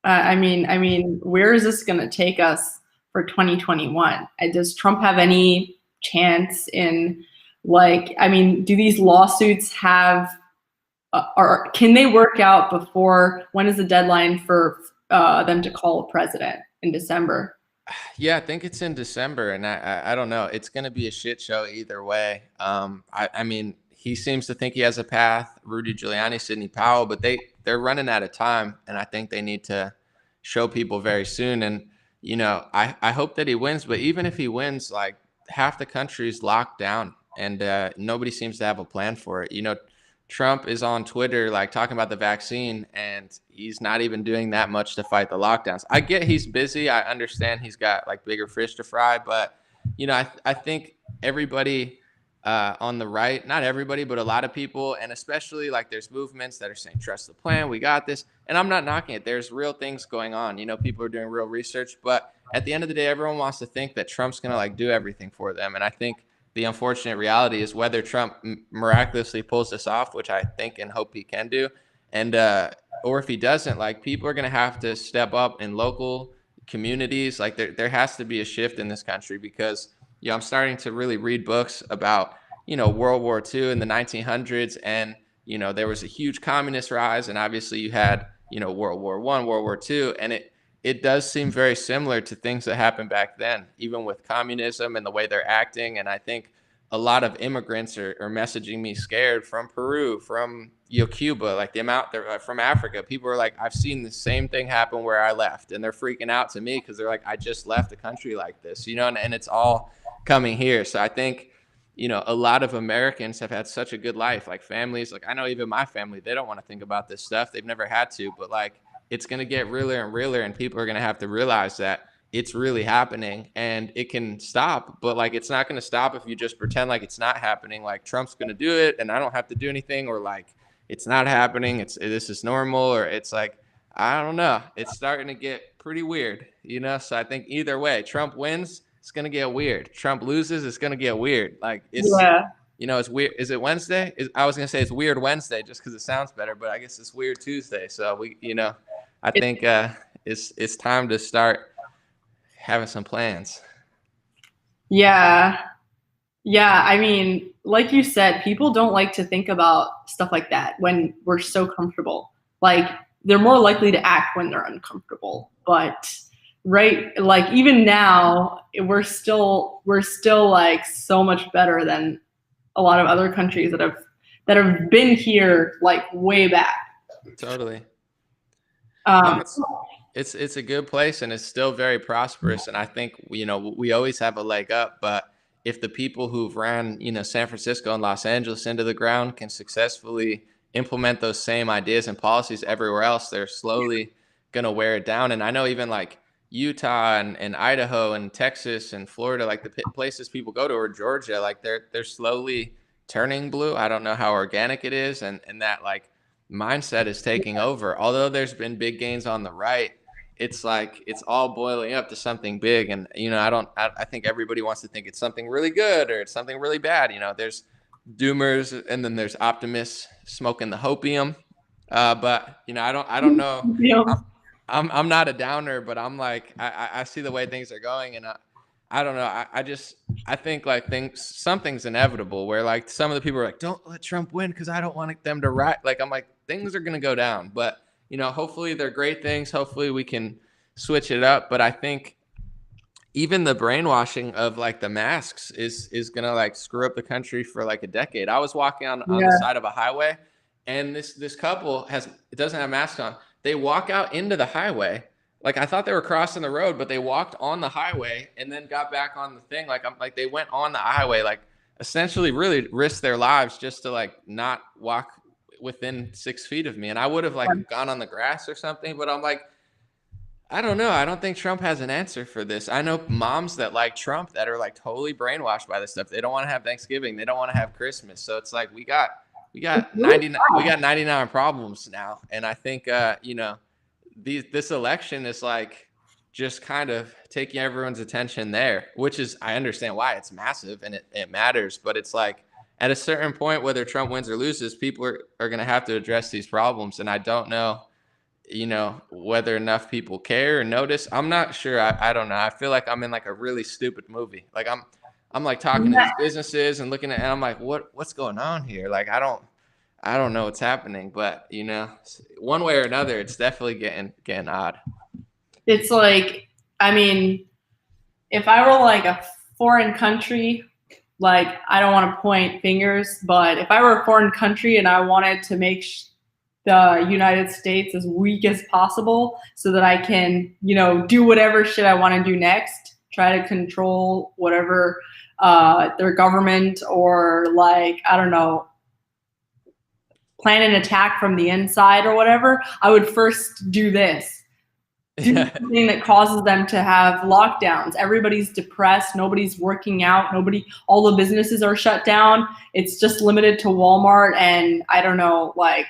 I mean, where is this going to take us for 2021? Does Trump have any chance in, like, I mean, do these lawsuits have or can they work out before, when is the deadline for them to call a president in December? Yeah, I think it's in December, and I don't know. It's going to be a shit show either way. I mean, he seems to think he has a path. Rudy Giuliani, Sidney Powell, but they're running out of time, and I think they need to show people very soon. And you know, I hope that he wins, but even if he wins, like half the country is locked down, and nobody seems to have a plan for it. You know, Trump is on Twitter like talking about the vaccine, and he's not even doing that much to fight the lockdowns. I get he's busy. I understand he's got like bigger fish to fry, but you know, I think everybody on the right, not everybody, but a lot of people, and especially like there's movements that are saying trust the plan, we got this, and I'm not knocking it. There's real things going on. You know, people are doing real research, but at the end of the day, everyone wants to think that Trump's gonna like do everything for them, and I think the unfortunate reality is whether Trump miraculously pulls this off, which I think and hope he can do, and or if he doesn't, like people are going to have to step up in local communities. Like there has to be a shift in this country because, you know, I'm starting to really read books about, you know, World War II in the 1900s, and you know there was a huge communist rise, and obviously you had, you know, World War I, World War II, and it does seem very similar to things that happened back then, even with communism and the way they're acting. And I think a lot of immigrants are messaging me scared from Peru, from, you know, Cuba, like the amount they're from Africa. People are like, I've seen the same thing happen where I left, and they're freaking out to me because they're like, I just left a country like this, you know, and it's all coming here. So I think, you know, a lot of Americans have had such a good life, like families, like I know even my family, they don't want to think about this stuff. They've never had to, but like, it's going to get realer and realer, and people are going to have to realize that it's really happening and it can stop, but like, it's not going to stop if you just pretend like it's not happening. Like Trump's going to do it and I don't have to do anything, or like, it's not happening. This is normal, or it's like, I don't know. It's starting to get pretty weird, you know? So I think either way, Trump wins, it's going to get weird. Trump loses, it's going to get weird. Like it's, yeah. You know, it's weird. Is it Wednesday? I was going to say it's Weird Wednesday just because it sounds better, but I guess it's Weird Tuesday. So we, you know, I think it's time to start having some plans. Yeah. I mean, like you said, people don't like to think about stuff like that when we're so comfortable. Like they're more likely to act when they're uncomfortable. But right, like even now, we're still like so much better than a lot of other countries that have that have been here like way back. Totally. Um, It's a good place, and it's still very prosperous. And I think, you know, we always have a leg up, but if the people who've ran, you know, San Francisco and Los Angeles into the ground can successfully implement those same ideas and policies everywhere else, they're slowly going to wear it down. And I know even like Utah and Idaho and Texas and Florida, like the places people go to, or Georgia, like they're slowly turning blue. I don't know how organic it is, and that like mindset is taking over. Although there's been big gains on the right, it's like it's all boiling up to something big. And you know, I think everybody wants to think it's something really good or it's something really bad. You know, there's doomers and then there's optimists smoking the hopium. But you know, I don't know. yeah. I'm not a downer, but I'm like I see the way things are going, and I don't know. I think like something's inevitable. Where like some of the people are like, don't let Trump win because I don't want them to rise. Like I'm like, things are gonna go down, but you know, hopefully they're great things. Hopefully we can switch it up. But I think even the brainwashing of like the masks is gonna like screw up the country for like a decade. I was walking on the side of a highway, and this couple doesn't have masks on. They walk out into the highway. Like I thought they were crossing the road, but they walked on the highway and then got back on the thing. Like they went on the highway, like essentially really risked their lives just to like not walk within 6 feet of me. And I would have like gone on the grass or something, but I'm like, I don't know. I don't think Trump has an answer for this. I know moms that like Trump that are like totally brainwashed by this stuff. They don't want to have Thanksgiving. They don't want to have Christmas. So it's like we got 99 problems now. And I think you know, this election is like just kind of taking everyone's attention there, which is, I understand why it's massive and it matters, but it's like at a certain point, whether Trump wins or loses, people are going to have to address these problems. And I don't know, you know, whether enough people care or notice. I'm not sure. I don't know. I feel like I'm in like a really stupid movie. Like I'm like talking to these businesses and looking at, and I'm like, what's going on here? Like, I don't know what's happening, but you know, one way or another, it's definitely getting odd. It's like, I mean, if I were like a foreign country, like I don't want to point fingers, but if I were a foreign country and I wanted to make the United States as weak as possible so that I can, you know, do whatever shit I want to do next, try to control whatever their government, or like, I don't know, plan an attack from the inside or whatever, I would first do this. Do something that causes them to have lockdowns. Everybody's depressed. Nobody's working out. All the businesses are shut down. It's just limited to Walmart, and I don't know, like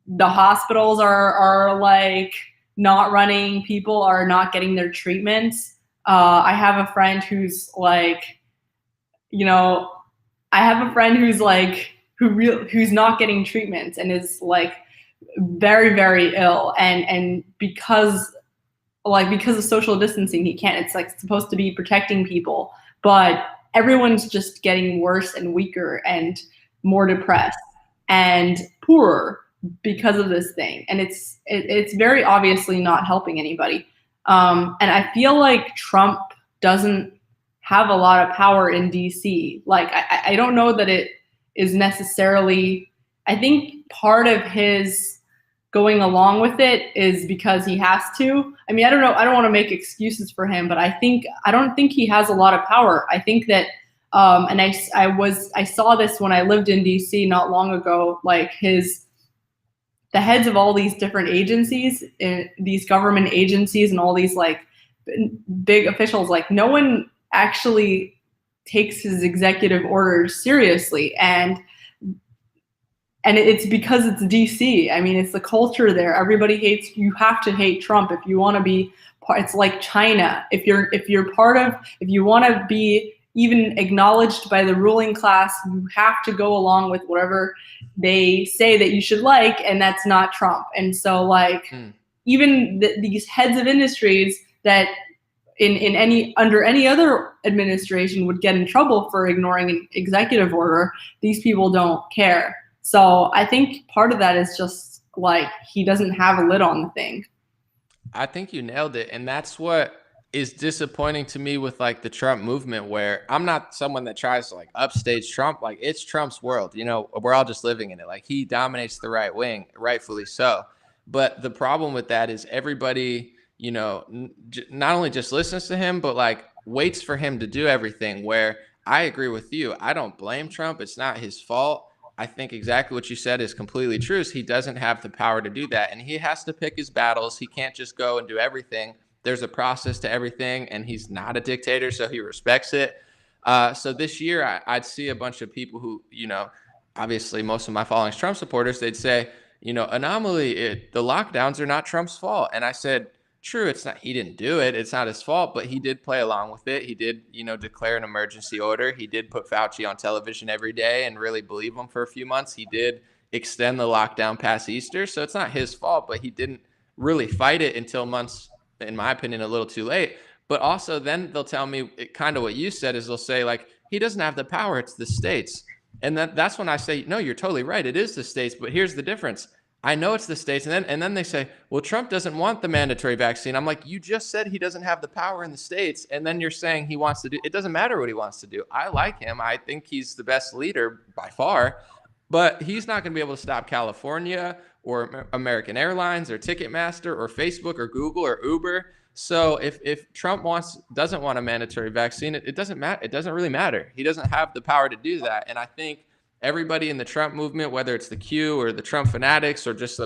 the hospitals are like not running. People are not getting their treatments. I have a friend who's like, you know, who's not getting treatments and is like very, very ill, and because of social distancing, he can't. It's like supposed to be protecting people, but everyone's just getting worse and weaker and more depressed and poorer because of this thing, and it's very obviously not helping anybody. And I feel like Trump doesn't have a lot of power in DC. Like I don't know that it is necessarily. I think part of his going along with it is because he has to. I mean, I don't know. I don't want to make excuses for him, but I don't think he has a lot of power. I think that, and I saw this when I lived in DC not long ago. Like the heads of all these different agencies, these government agencies, and all these like big officials, like no one actually takes his executive orders seriously, and it's because it's DC. I mean, it's the culture there. Everybody hates. You have to hate Trump if you want to be part. It's like China. If you want to be even acknowledged by the ruling class, you have to go along with whatever they say that you should like, and that's not Trump. And so, like, even these heads of industries that under any other administration would get in trouble for ignoring an executive order, these people don't care. So I think part of that is just like he doesn't have a lid on the thing. I think you nailed it. And that's what is disappointing to me with like the Trump movement, where I'm not someone that tries to like upstage Trump. Like, it's Trump's world, you know, we're all just living in it. Like, he dominates the right wing, rightfully so. But the problem with that is everybody, you know, not only just listens to him, but like waits for him to do everything. Where I agree with you. I don't blame Trump. It's not his fault. I think exactly what you said is completely true. Is he doesn't have the power to do that, and he has to pick his battles. He can't just go and do everything. There's a process to everything, and he's not a dictator, so he respects it. So this year, I'd see a bunch of people who, you know, obviously most of my following is Trump supporters. They'd say, you know, An0maly, the lockdowns are not Trump's fault. And I said, true, it's not. He didn't do it. It's not his fault, but he did play along with it. He did, you know, declare an emergency order. He did put Fauci on television every day and really believe him for a few months. He did extend the lockdown past Easter. So it's not his fault, but he didn't really fight it until months, in my opinion, a little too late. But also then they'll tell me kind of what you said is they'll say, like, he doesn't have the power. It's the states. And that's when I say, no, you're totally right. It is the states. But here's the difference. I know it's the states. And then they say, well, Trump doesn't want the mandatory vaccine. I'm like, you just said he doesn't have the power in the states. And then you're saying he wants to do, it doesn't matter what he wants to do. I like him. I think he's the best leader by far. But he's not going to be able to stop California or American Airlines or Ticketmaster or Facebook or Google or Uber. So if Trump doesn't want a mandatory vaccine, it doesn't matter. It doesn't really matter. He doesn't have the power to do that. And I think everybody in the Trump movement, whether it's the Q or the Trump fanatics or just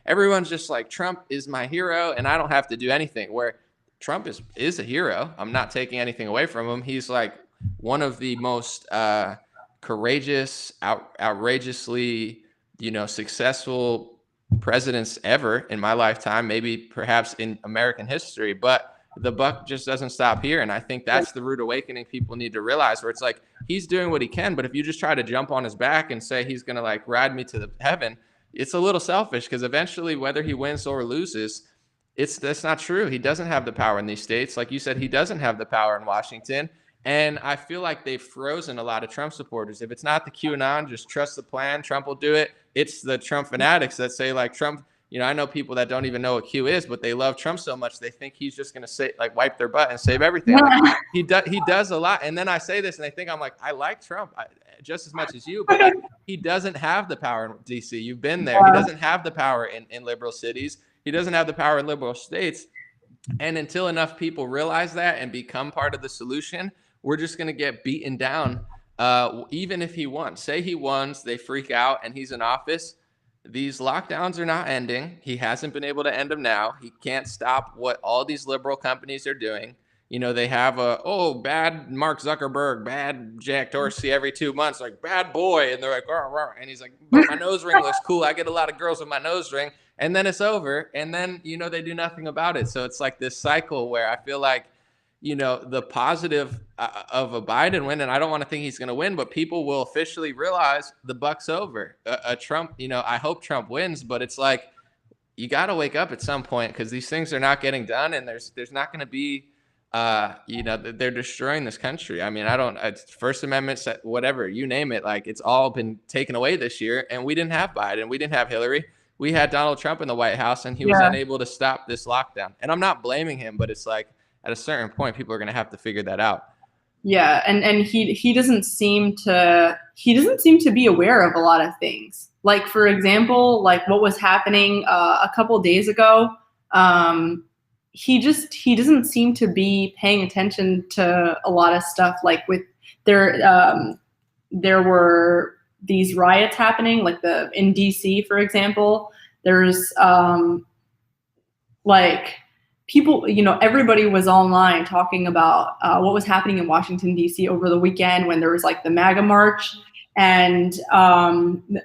everyone's just like, Trump is my hero and I don't have to do anything. Where Trump is a hero. I'm not taking anything away from him. He's like one of the most courageous, outrageously, you know, successful presidents ever in my lifetime, maybe perhaps in American history. But the buck just doesn't stop here. And I think that's the rude awakening people need to realize, where it's like, he's doing what he can, but if you just try to jump on his back and say he's going to like ride me to the heaven, it's a little selfish, because eventually, whether he wins or loses, that's not true. He doesn't have the power in these states. Like you said, he doesn't have the power in Washington. And I feel like they've frozen a lot of Trump supporters. If it's not the QAnon, just trust the plan, Trump will do it. It's the Trump fanatics that say, like, Trump, you know, I know people that don't even know what Q is, but they love Trump so much they think he's just going to say, like, wipe their butt and save everything. Like, he does a lot. And then I say this and they think I'm like, I like Trump just as much as you, but like, he doesn't have the power in DC. You've been there. He doesn't have the power in liberal cities. He doesn't have the power in liberal states. And until enough people realize that and become part of the solution, we're just going to get beaten down. Even if he won, say he wins, they freak out and he's in office. These lockdowns are not ending. He hasn't been able to end them now. He can't stop what all these liberal companies are doing. You know, they have bad Mark Zuckerberg, bad Jack Dorsey every 2 months, like, bad boy. And they're like, rah, rah. And he's like, but my nose ring looks cool. I get a lot of girls with my nose ring. And then it's over. And then, you know, they do nothing about it. So it's like this cycle where I feel like, you know, the positive of a Biden win, and I don't want to think he's going to win, but people will officially realize the buck's over. Trump, you know, I hope Trump wins, but it's like, you got to wake up at some point, because these things are not getting done, and there's not going to be, you know, they're destroying this country. I mean, First Amendment, whatever, you name it, like, it's all been taken away this year, and we didn't have Biden, we didn't have Hillary. We had Donald Trump in the White House, and he was unable to stop this lockdown. And I'm not blaming him, but it's like, at a certain point, people are going to have to figure that out. Yeah, and he doesn't seem to be aware of a lot of things. Like, for example, like what was happening a couple days ago. He doesn't seem to be paying attention to a lot of stuff. Like there were these riots happening, like in DC, for example. There's like, people, you know, everybody was online talking about what was happening in Washington, D.C. over the weekend, when there was like the MAGA march, and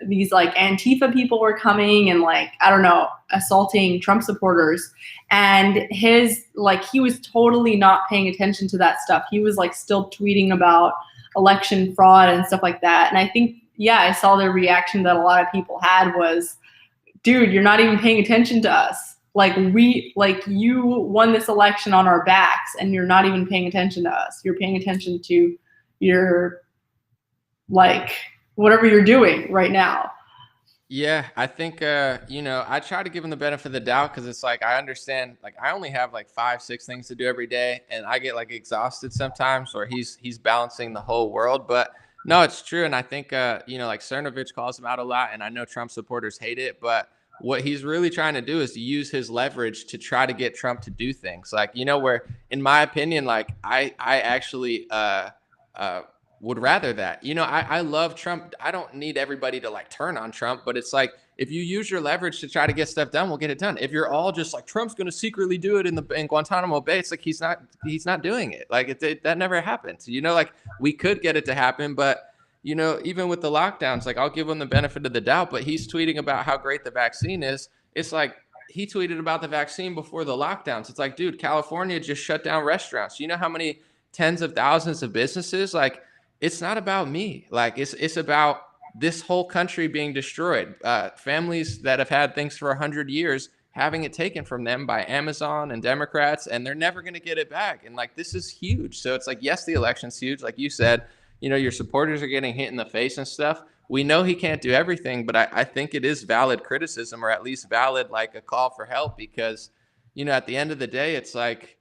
these like Antifa people were coming and, like, I don't know, assaulting Trump supporters. And he was totally not paying attention to that stuff. He was like still tweeting about election fraud and stuff like that. And I think, I saw the reaction that a lot of people had was, dude, you're not even paying attention to us. Like, you won this election on our backs, and you're not even paying attention to us. You're paying attention to your, like, whatever you're doing right now. Yeah, I think you know, I try to give him the benefit of the doubt because it's like I understand, like I only have like 5, 6 things to do every day, and I get like exhausted sometimes, or he's balancing the whole world. But no, it's true, and I think you know, like Cernovich calls him out a lot, and I know Trump supporters hate it, but what he's really trying to do is to use his leverage to try to get Trump to do things. Like, you know, where in my opinion, like I actually uh would rather that. You know, I love Trump. I don't need everybody to like turn on Trump, but it's like if you use your leverage to try to get stuff done, we'll get it done. If you're all just like Trump's going to secretly do it in Guantanamo Bay, it's like he's not doing it. Like that never happens. You know, like we could get it to happen, but you know, even with the lockdowns, like I'll give him the benefit of the doubt, but he's tweeting about how great the vaccine is. It's like he tweeted about the vaccine before the lockdowns. It's like, dude, California just shut down restaurants. You know how many tens of thousands of businesses? Like, it's not about me. Like it's about this whole country being destroyed. Families that have had things for 100 years having it taken from them by Amazon and Democrats, and they're never going to get it back. And like this is huge. So it's like, yes, the election's huge, like you said. You know, your supporters are getting hit in the face and stuff. We know he can't do everything, but I think it is valid criticism, or at least valid like a call for help, because you know, at the end of the day, it's like,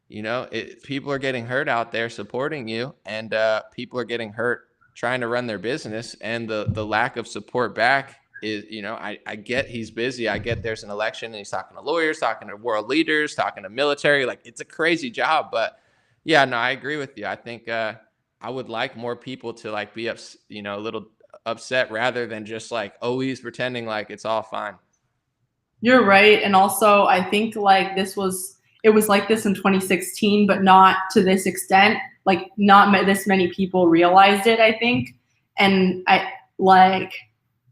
you know, people are getting hurt out there supporting you, and people are getting hurt trying to run their business. And the lack of support back is, you know, I get he's busy. I get there's an election and he's talking to lawyers, talking to world leaders, talking to military. Like it's a crazy job. But yeah, no, I agree with you. I think I would like more people to like be you know, a little upset rather than just like always pretending like it's all fine. You're right. And also, I think like it was like this in 2016, but not to this extent. Like, not this many people realized it, I think. And I like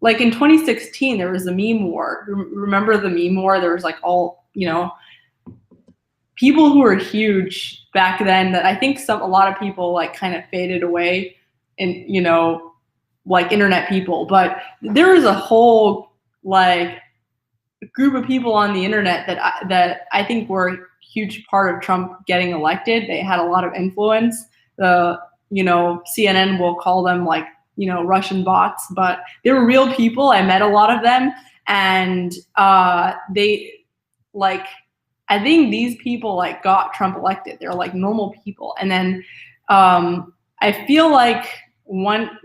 in 2016, there was a meme war. Remember the meme war? There was like all, you know, people who were huge back then that I think a lot of people like kind of faded away, and, you know, like internet people. But there was a whole like group of people on the internet that I think were a huge part of Trump getting elected. They had a lot of influence. You know, CNN will call them like, you know, Russian bots, but they were real people. I met a lot of them, and they like, I think these people like got Trump elected. They're like normal people. And then I feel like when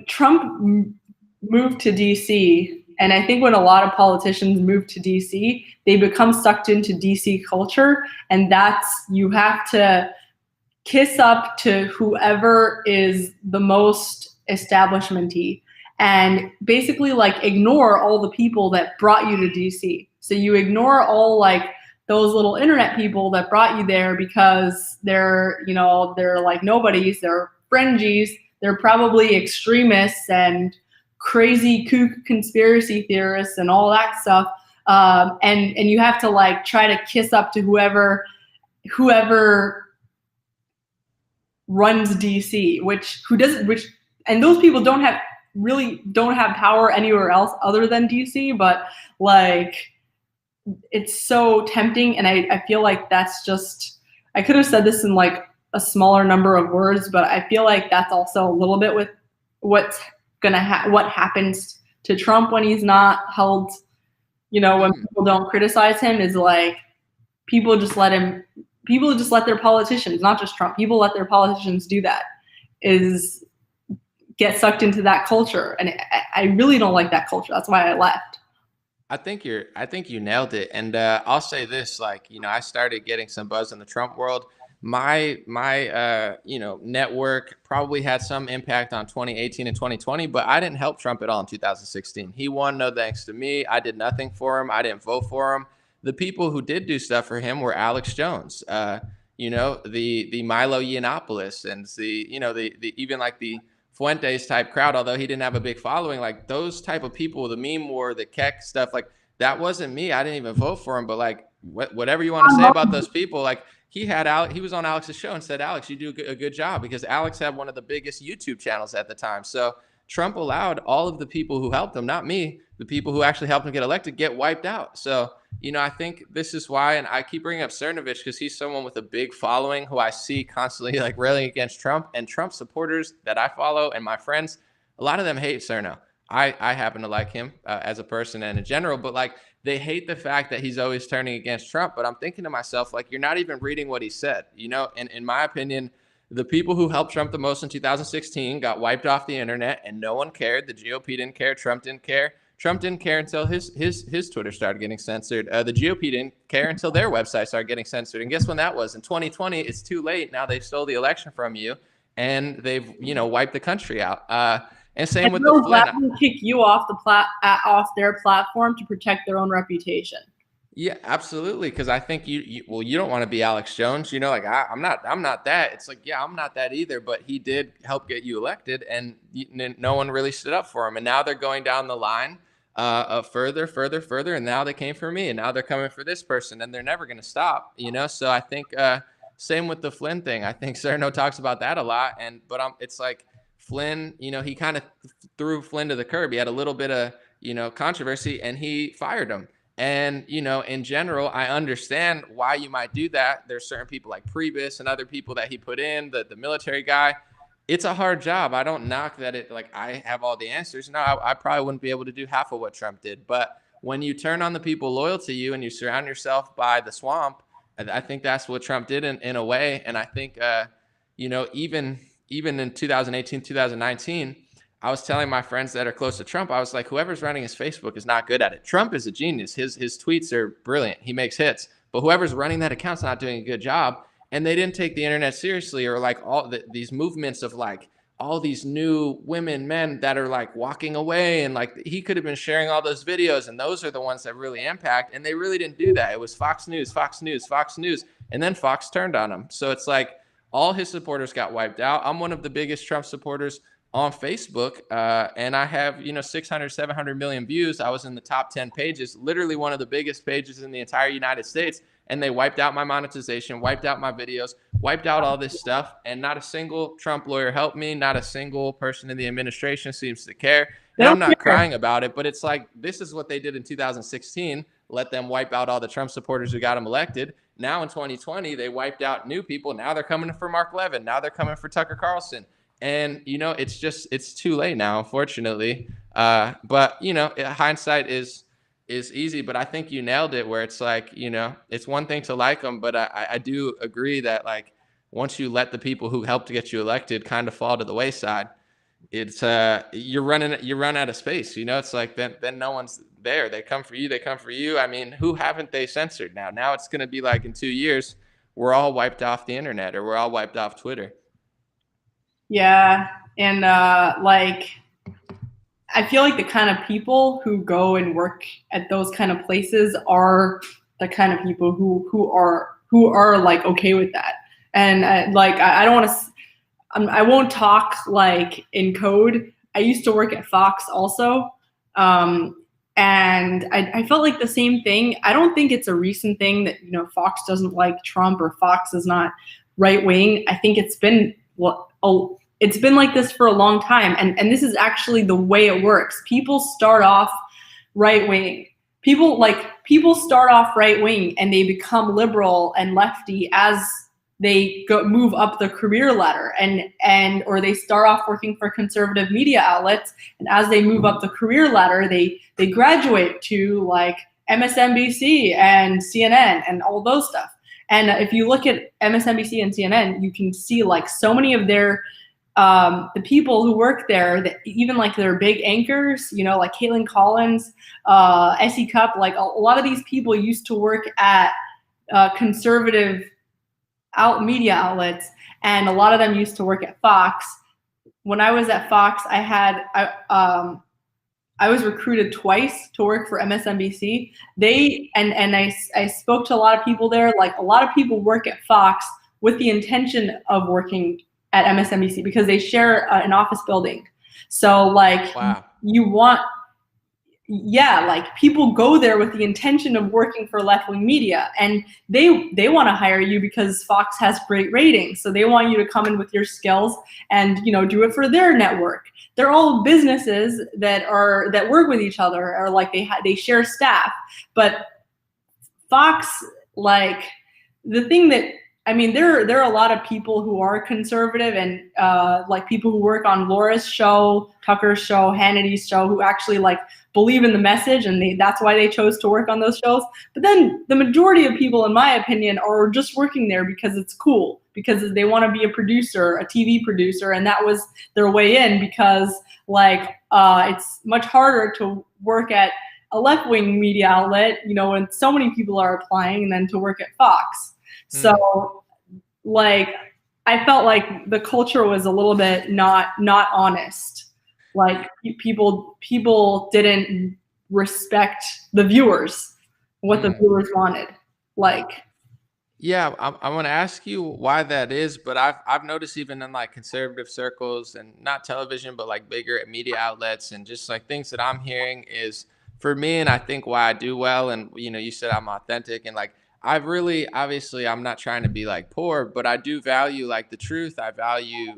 Trump moved to DC, and I think when a lot of politicians move to DC, they become sucked into DC culture, and you have to kiss up to whoever is the most establishment-y, and basically like ignore all the people that brought you to DC. So you ignore all like those little internet people that brought you there because they're, you know, they're like nobodies, they're fringies, they're probably extremists and crazy kook conspiracy theorists and all that stuff. And you have to like try to kiss up to whoever runs DC, and those people don't have power anywhere else other than DC, but like it's so tempting. And I feel like that's just, I could have said this in like a smaller number of words, but I feel like that's also a little bit with what happens to Trump when he's not held, you know, when people don't criticize him, is like people just let their politicians, not just Trump, people let their politicians do that, is get sucked into that culture. And I really don't like that culture. That's why I left. I think you nailed it. And I'll say this, like, you know, I started getting some buzz in the Trump world. My you know, network probably had some impact on 2018 and 2020, but I didn't help Trump at all in 2016. He won no thanks to me. I did nothing for him. I didn't vote for him. The people who did do stuff for him were Alex Jones, you know, the Milo Yiannopoulos, and the even like the Fuentes type crowd, although he didn't have a big following. Like those type of people, the meme war, the Keck stuff, like that wasn't me. I didn't even vote for him. But like whatever you want to say about those people, like he was on Alex's show and said, Alex, you do a good job, because Alex had one of the biggest YouTube channels at the time. So Trump allowed all of the people who helped him, not me, the people who actually helped him get elected, get wiped out. So, you know, I think this is why, and I keep bringing up Cernovich because he's someone with a big following who I see constantly like railing against Trump, and Trump supporters that I follow and my friends, a lot of them hate Cerno. I happen to like him as a person and in general, but like they hate the fact that he's always turning against Trump. But I'm thinking to myself, like, you're not even reading what he said, you know? And in my opinion, the people who helped Trump the most in 2016 got wiped off the internet and no one cared. The GOP didn't care. Trump didn't care. Trump didn't care until his Twitter started getting censored. The GOP didn't care until their website started getting censored. And guess when that was? In 2020, it's too late. Now they've stole the election from you and they've, you know, wiped the country out. And same with the Flynn. Kick you off the off their platform to protect their own reputation. Yeah, absolutely. Because I think you don't want to be Alex Jones. You know, like I'm not that. It's like, yeah, I'm not that either. But he did help get you elected, and no one really stood up for him. And now they're going down the line further, and now they came for me, and now they're coming for this person, and they're never going to stop. You know, so I think same with the Flynn thing. I think Serno talks about that a lot, but it's like Flynn. You know, he kind of threw Flynn to the curb. He had a little bit of controversy, and he fired him. And, you know, in general, I understand why you might do that. There's certain people like Priebus and other people that he put in, the military guy. It's a hard job. I don't knock that I have all the answers. No, I probably wouldn't be able to do half of what Trump did. But when you turn on the people loyal to you and you surround yourself by the swamp, I think that's what Trump did in a way. And I think, even in 2018, 2019, I was telling my friends that are close to Trump, I was like, whoever's running his Facebook is not good at it. Trump is a genius. His tweets are brilliant. He makes hits. But whoever's running that account's not doing a good job. And they didn't take the internet seriously, or like these movements of like all these new women, men that are like walking away. And like he could have been sharing all those videos. And those are the ones that really impact. And they really didn't do that. It was Fox News. And then Fox turned on him. So it's like all his supporters got wiped out. I'm one of the biggest Trump supporters on Facebook, and I have 600, 700 million views. I was in the top 10 pages, literally one of the biggest pages in the entire United States, and they wiped out my monetization, wiped out my videos, wiped out all this stuff, and not a single Trump lawyer helped me. Not a single person in the administration seems to care. And I'm not crying about it, but it's like, this is what they did in 2016, let them wipe out all the Trump supporters who got him elected. Now in 2020, they wiped out new people. Now they're coming for Mark Levin. Now they're coming for Tucker Carlson. And, it's too late now, unfortunately. But, hindsight is easy. But I think you nailed it, where it's like, it's one thing to like them. But I do agree that, like, once you let the people who helped get you elected kind of fall to the wayside, it's you run out of space. It's like then no one's there. They come for you. I mean, who haven't they censored now? Now it's going to be like in 2 years, we're all wiped off the internet, or we're all wiped off Twitter. Yeah, and I feel like the kind of people who go and work at those kind of places are the kind of people who are like okay with that. And I don't want to. I won't talk like in code. I used to work at Fox also, and I felt like the same thing. I don't think it's a recent thing that Fox doesn't like Trump or Fox is not right wing. I think it's been like this for a long time, and this is actually the way it works. People start off right wing. People start off right wing and they become liberal and lefty as they move up the career ladder, or they start off working for conservative media outlets, and as they move up the career ladder, they graduate to like MSNBC and CNN and all those stuff. And if you look at MSNBC and CNN, you can see like so many of their the people who work there, that even like their big anchors, like Caitlin Collins, S.E. Cupp, like a lot of these people used to work at conservative media outlets, and a lot of them used to work at Fox. When I was at Fox, I was recruited twice to work for MSNBC. I spoke to a lot of people there. Like a lot of people work at Fox with the intention of working at MSNBC because they share an office building. So like, wow. Like people go there with the intention of working for left-wing media, and they want to hire you because Fox has great ratings. So they want you to come in with your skills and do it for their network. They're all businesses that work with each other, or like they share staff. But Fox, like the thing that I mean, there are a lot of people who are conservative and like people who work on Laura's show, Tucker's show, Hannity's show, who actually like believe in the message, and that's why they chose to work on those shows. But then the majority of people, in my opinion, are just working there because it's cool, because they want to be a producer, a TV producer, and that was their way in, because like it's much harder to work at a left-wing media outlet, you know, when so many people are applying, and then to work at Fox. So like I felt like the culture was a little bit not honest. Like people didn't respect the viewers, what the viewers wanted. Like, yeah, I want to ask you why that is, but I've noticed even in like conservative circles, and not television, but like bigger media outlets, and just like things that I'm hearing is, for me, and I think why I do well, and you know, you said I'm authentic, and like I've really, obviously I'm not trying to be like poor, but I do value like the truth. I value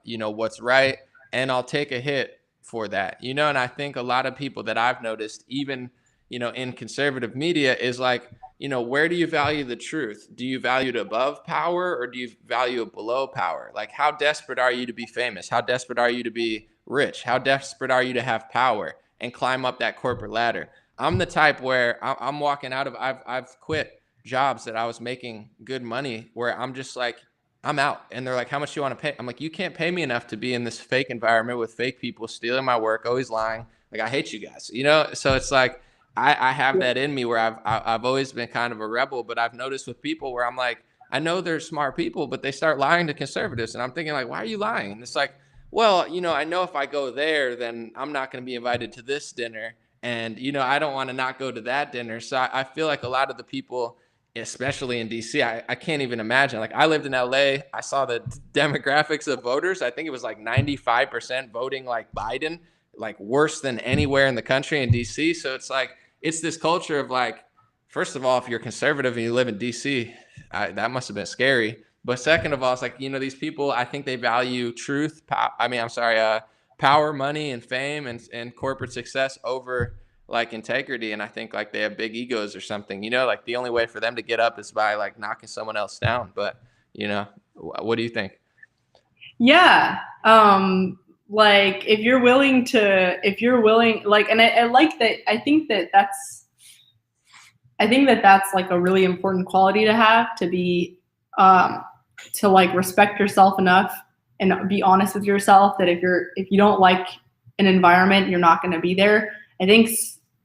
you know, what's right, and I'll take a hit for that, you know. And I think a lot of people that I've noticed, even, you know, in conservative media, is like, you know, where do you value the truth? Do you value it above power, or do you value it below power? Like, how desperate are you to be famous? How desperate are you to be rich? How desperate are you to have power and climb up that corporate ladder? I'm the type where I'm walking out of, I've quit jobs that I was making good money, where I'm just like, I'm out. And they're like, how much do you want to pay? I'm like, you can't pay me enough to be in this fake environment with fake people stealing my work, always lying. Like, I hate you guys, you know? So it's like, I have that in me, where I've always been kind of a rebel, but I've noticed with people where I'm like, I know they're smart people, but they start lying to conservatives. And I'm thinking like, why are you lying? And it's like, well, you know, I know if I go there, then I'm not going to be invited to this dinner. And, you know, I don't want to not go to that dinner. So I feel like a lot of the people, especially in DC, I can't even imagine. Like, I lived in LA. I saw the demographics of voters. I think it was like 95% voting like Biden, like worse than anywhere in the country in DC. So it's like, it's this culture of like, first of all, if you're conservative and you live in DC, that must have been scary. But second of all, it's like, you know, these people, I think they value truth. Power, money, and fame, and corporate success over like integrity. And I think like they have big egos or something, you know, like the only way for them to get up is by like knocking someone else down. But, you know, what do you think? yeah, like if you're willing, like, and I like that. I think that's like a really important quality to have, to be to like respect yourself enough and be honest with yourself, that if you don't like an environment, you're not going to be there. I think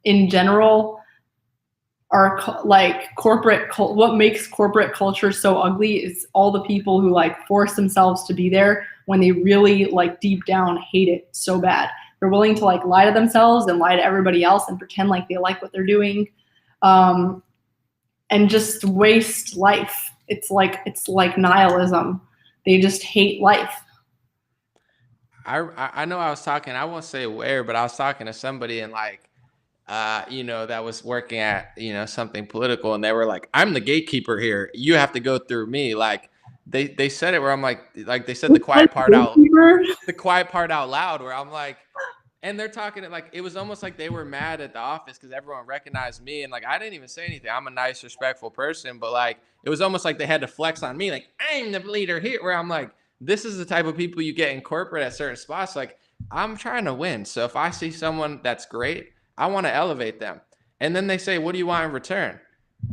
in general, our like what makes corporate culture so ugly is all the people who like force themselves to be there when they really like deep down hate it so bad. They're willing to like lie to themselves and lie to everybody else and pretend like they like what they're doing, and just waste life. It's like nihilism. They just hate life. I know I was talking, I won't say where, but I was talking to somebody, and like, you know, that was working at, you know, something political, and they were like, I'm the gatekeeper here. You have to go through me. Like they said it where I'm like they said the quiet part out loud, where I'm like, and they're talking it like, it was almost like they were mad at the office because everyone recognized me. And like, I didn't even say anything. I'm a nice, respectful person, but like, it was almost like they had to flex on me. Like, I'm the leader here, where I'm like, this is the type of people you get in corporate at certain spots. Like, I'm trying to win. So if I see someone that's great, I want to elevate them. And then they say, what do you want in return?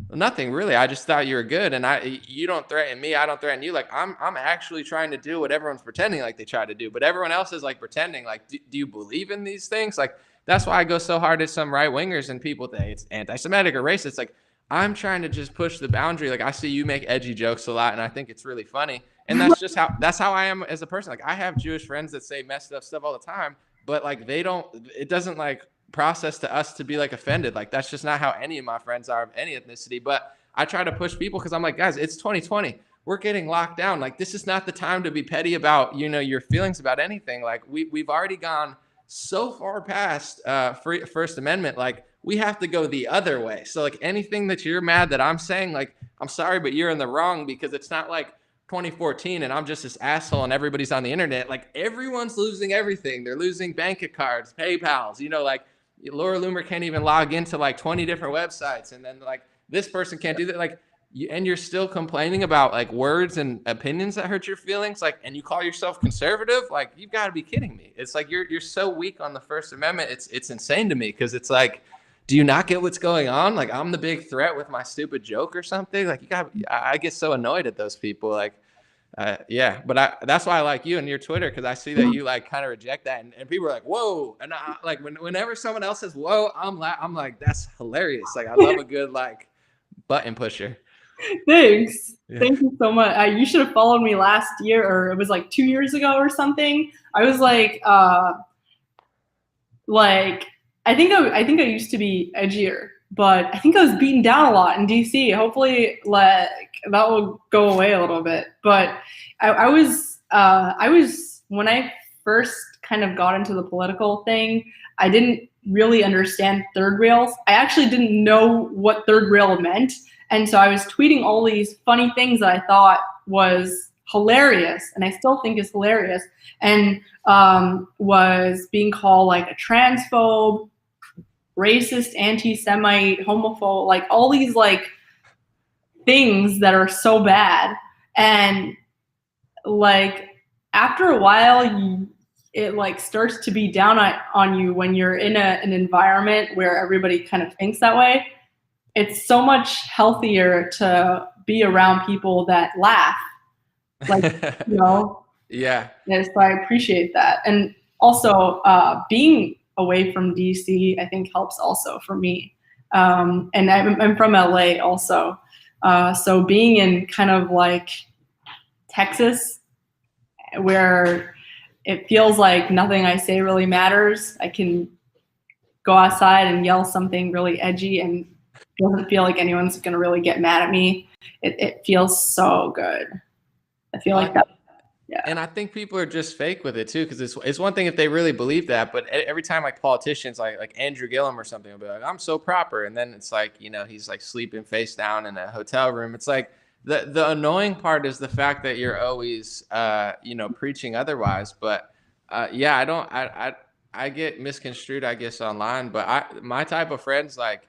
Well, nothing really. I just thought you were good, and you don't threaten me, I don't threaten you. Like, I'm actually trying to do what everyone's pretending like they try to do, but everyone else is like pretending. Like, do you believe in these things? Like, that's why I go so hard at some right wingers, and people think it's anti-Semitic or racist. Like, I'm trying to just push the boundary. Like, I see you make edgy jokes a lot, and I think it's really funny. And that's how I am as a person. Like, I have Jewish friends that say messed up stuff all the time, but like, it doesn't like process to us to be like offended. Like, that's just not how any of my friends are of any ethnicity. But I try to push people because I'm like, guys, it's 2020. We're getting locked down. Like, this is not the time to be petty about, you know, your feelings about anything. Like, we've already gone so far past First Amendment. Like, we have to go the other way. So like, anything that you're mad that I'm saying, like, I'm sorry, but you're in the wrong, because it's not like 2014 and I'm just this asshole and everybody's on the internet. Like, everyone's losing everything. They're losing bank cards, PayPals, you know, like Laura Loomer can't even log into like 20 different websites. And then like, this person can't do that. Like, and you're still complaining about like words and opinions that hurt your feelings, like, and you call yourself conservative, like, you've got to be kidding me. It's like you're so weak on the First Amendment. It's insane to me, because it's like, do you not get what's going on? Like, I'm the big threat with my stupid joke or something. Like, I get so annoyed at those people. Like, yeah, but that's why I like you and your Twitter, because I see that you like kind of reject that, and people are like, whoa, and I like whenever someone else says whoa, I'm like, that's hilarious. Like, I love a good like button pusher. Thanks. Yeah. Thank you so much. You should have followed me last year, or it was like 2 years ago or something. I was like I think I used to be edgier, but I think I was beaten down a lot in DC. Hopefully, like, that will go away a little bit. But I was when I first kind of got into the political thing, I didn't really understand third rails. I actually didn't know what third rail meant. And so I was tweeting all these funny things that I thought was hilarious, and I still think is hilarious, and was being called like a transphobe, racist, anti-Semite, homophobe, like all these like things that are so bad. And like after a while, it like starts to be down on you when you're in an environment where everybody kind of thinks that way. It's so much healthier to be around people that laugh, like, you know. Yeah. So I appreciate that. And also being away from DC, I think, helps also for me. And I'm from LA also. So being in kind of like Texas, where it feels like nothing I say really matters, I can go outside and yell something really edgy, and it doesn't feel like anyone's going to really get mad at me. It feels so good. I feel like that. Yeah. And I think people are just fake with it too, because it's one thing if they really believe that, but every time like politicians like Andrew Gillum or something will be like, I'm so proper, and then it's like, you know, he's like sleeping face down in a hotel room. It's like the annoying part is the fact that you're always you know, preaching otherwise. But yeah, I get misconstrued, I guess, online, but my type of friends, like,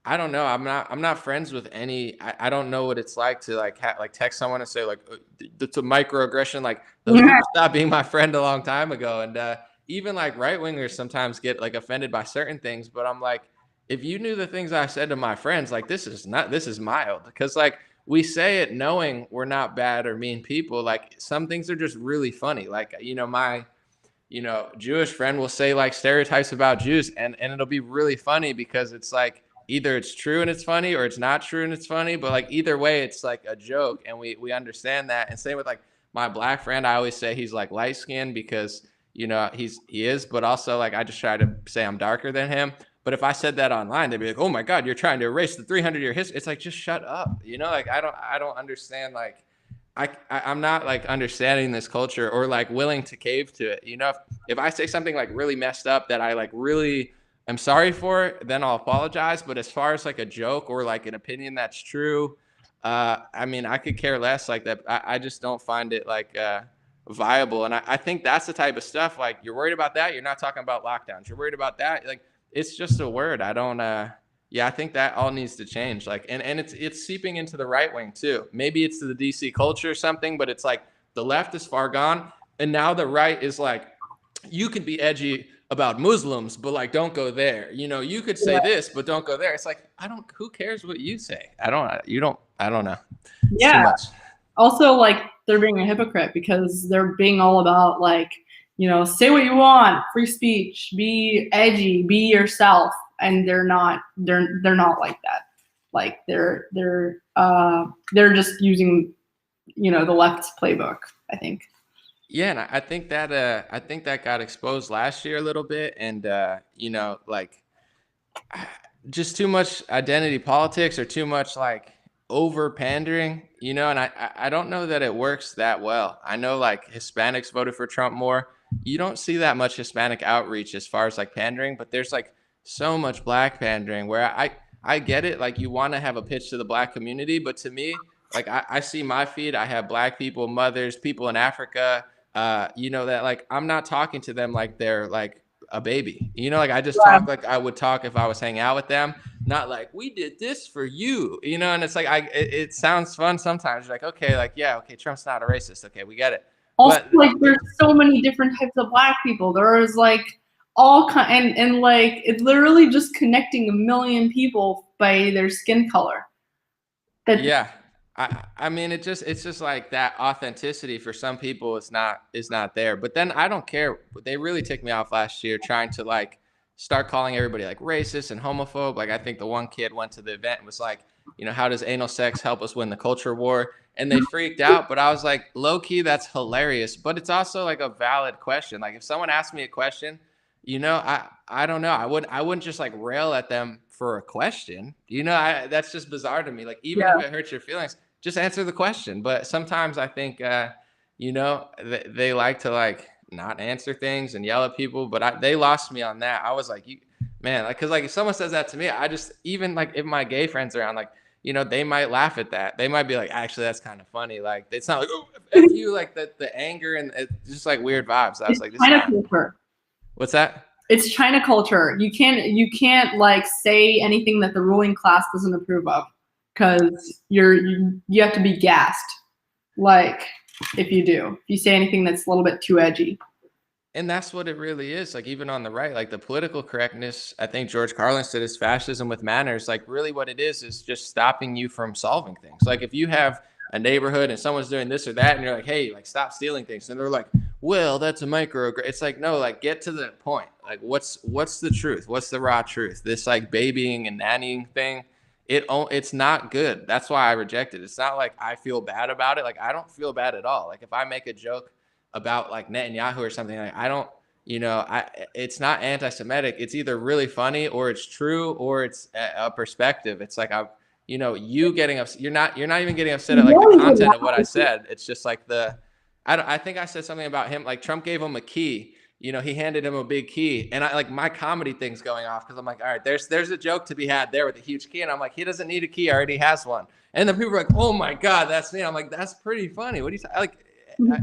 I don't know. I'm not friends with any. I don't know what it's like to like text someone and say like, it's a microaggression. Like, those people stopped being my friend a long time ago. And even like right wingers sometimes get like offended by certain things. But I'm like, if you knew the things I said to my friends, like, this is mild, because like we say it knowing we're not bad or mean people. Like, some things are just really funny. Like, you know, my Jewish friend will say like stereotypes about Jews, and it'll be really funny, because it's like, either it's true and it's funny, or it's not true and it's funny, but like either way, it's like a joke, and we understand that. And same with like my black friend, I always say he's like light skinned because, you know, he is, but also like I just try to say I'm darker than him. But if I said that online, they'd be like, oh my God, you're trying to erase the 300-year history. It's like, just shut up. You know, like I don't understand. Like I'm not like understanding this culture or like willing to cave to it. You know, if I say something like really messed up that I like really I'm sorry for it, then I'll apologize. But as far as like a joke or like an opinion that's true, I mean, I could care less like that. I just don't find it like viable. And I think that's the type of stuff, like, you're worried about that. You're not talking about lockdowns. You're worried about that. Like, it's just a word. I don't, yeah, I think that all needs to change. Like, and it's seeping into the right wing too. Maybe it's the DC culture or something, but it's like the left is far gone. And now the right is like, you can be edgy about Muslims, but like, don't go there. You know, you could say this, but don't go there. It's like, who cares what you say? I don't know. It's yeah. too much. Also, like, they're being a hypocrite because they're being all about like, you know, say what you want, free speech, be edgy, be yourself. And they're not like that. Like they're just using, you know, the left's playbook, I think. Yeah, and I think that got exposed last year a little bit, and you know, like, just too much identity politics or too much like over pandering, you know. And I don't know that it works that well. I know like Hispanics voted for Trump more. You don't see that much Hispanic outreach as far as like pandering, but there's like so much black pandering where I get it. Like, you want to have a pitch to the black community, but to me, like, I see my feed, I have black people, mothers, people in Africa, you know, that like, I'm not talking to them like they're like a baby, you know, like I just talk like I would talk if I was hanging out with them, not like we did this for you, you know. And it's like it sounds fun sometimes. You're like, okay, like yeah, okay, Trump's not a racist. Okay, we get it. Also, But like there's so many different types of black people. There's like all kind and like it's literally just connecting a million people by their skin color. Yeah. I mean, it's just like that authenticity for some people is not there. But then I don't care. They really ticked me off last year trying to like start calling everybody like racist and homophobe. Like I think the one kid went to the event and was like, you know, how does anal sex help us win the culture war? And they freaked out. But I was like, low key, that's hilarious. But it's also like a valid question. Like if someone asked me a question, you know, I don't know. I wouldn't just like rail at them for a question. You know, that's just bizarre to me. Like even if it hurts your feelings, just answer the question. But sometimes I think, you know, they like to like not answer things and yell at people. But they lost me on that. I was like, man, like, cause like if someone says that to me, I just, even like if my gay friends are around, like, you know, they might laugh at that. They might be like, actually, that's kind of funny. Like, it's not like, oh, F you, like the anger and it's just like weird vibes. I was like, this China culture. What's that? It's China culture. You can't like say anything that the ruling class doesn't approve of. Because you have to be gassed, like if you say anything that's a little bit too edgy. And that's what it really is. Like even on the right, like the political correctness, I think George Carlin said is fascism with manners. Like really what it is just stopping you from solving things. Like if you have a neighborhood and someone's doing this or that and you're like, hey, like stop stealing things. And they're like, well, that's a microaggression. It's like, no, like get to the point. Like what's the truth? What's the raw truth? This like babying and nannying thing. It's not good. That's why I reject it. It's not like I feel bad about it. Like I don't feel bad at all. Like if I make a joke about like Netanyahu or something, like I don't, you know, it's not anti-Semitic. It's either really funny or it's true or it's a perspective. It's like you know, you getting upset. You're not even getting upset at like the content of what I said. It's just like I think I said something about him. Like Trump gave him a key. You know, he handed him a big key, and I like my comedy thing's going off because I'm like, all right, there's a joke to be had there with a huge key, and I'm like, he doesn't need a key, I already has one. And then people are like, oh my god, that's me. I'm like, that's pretty funny. What do you like?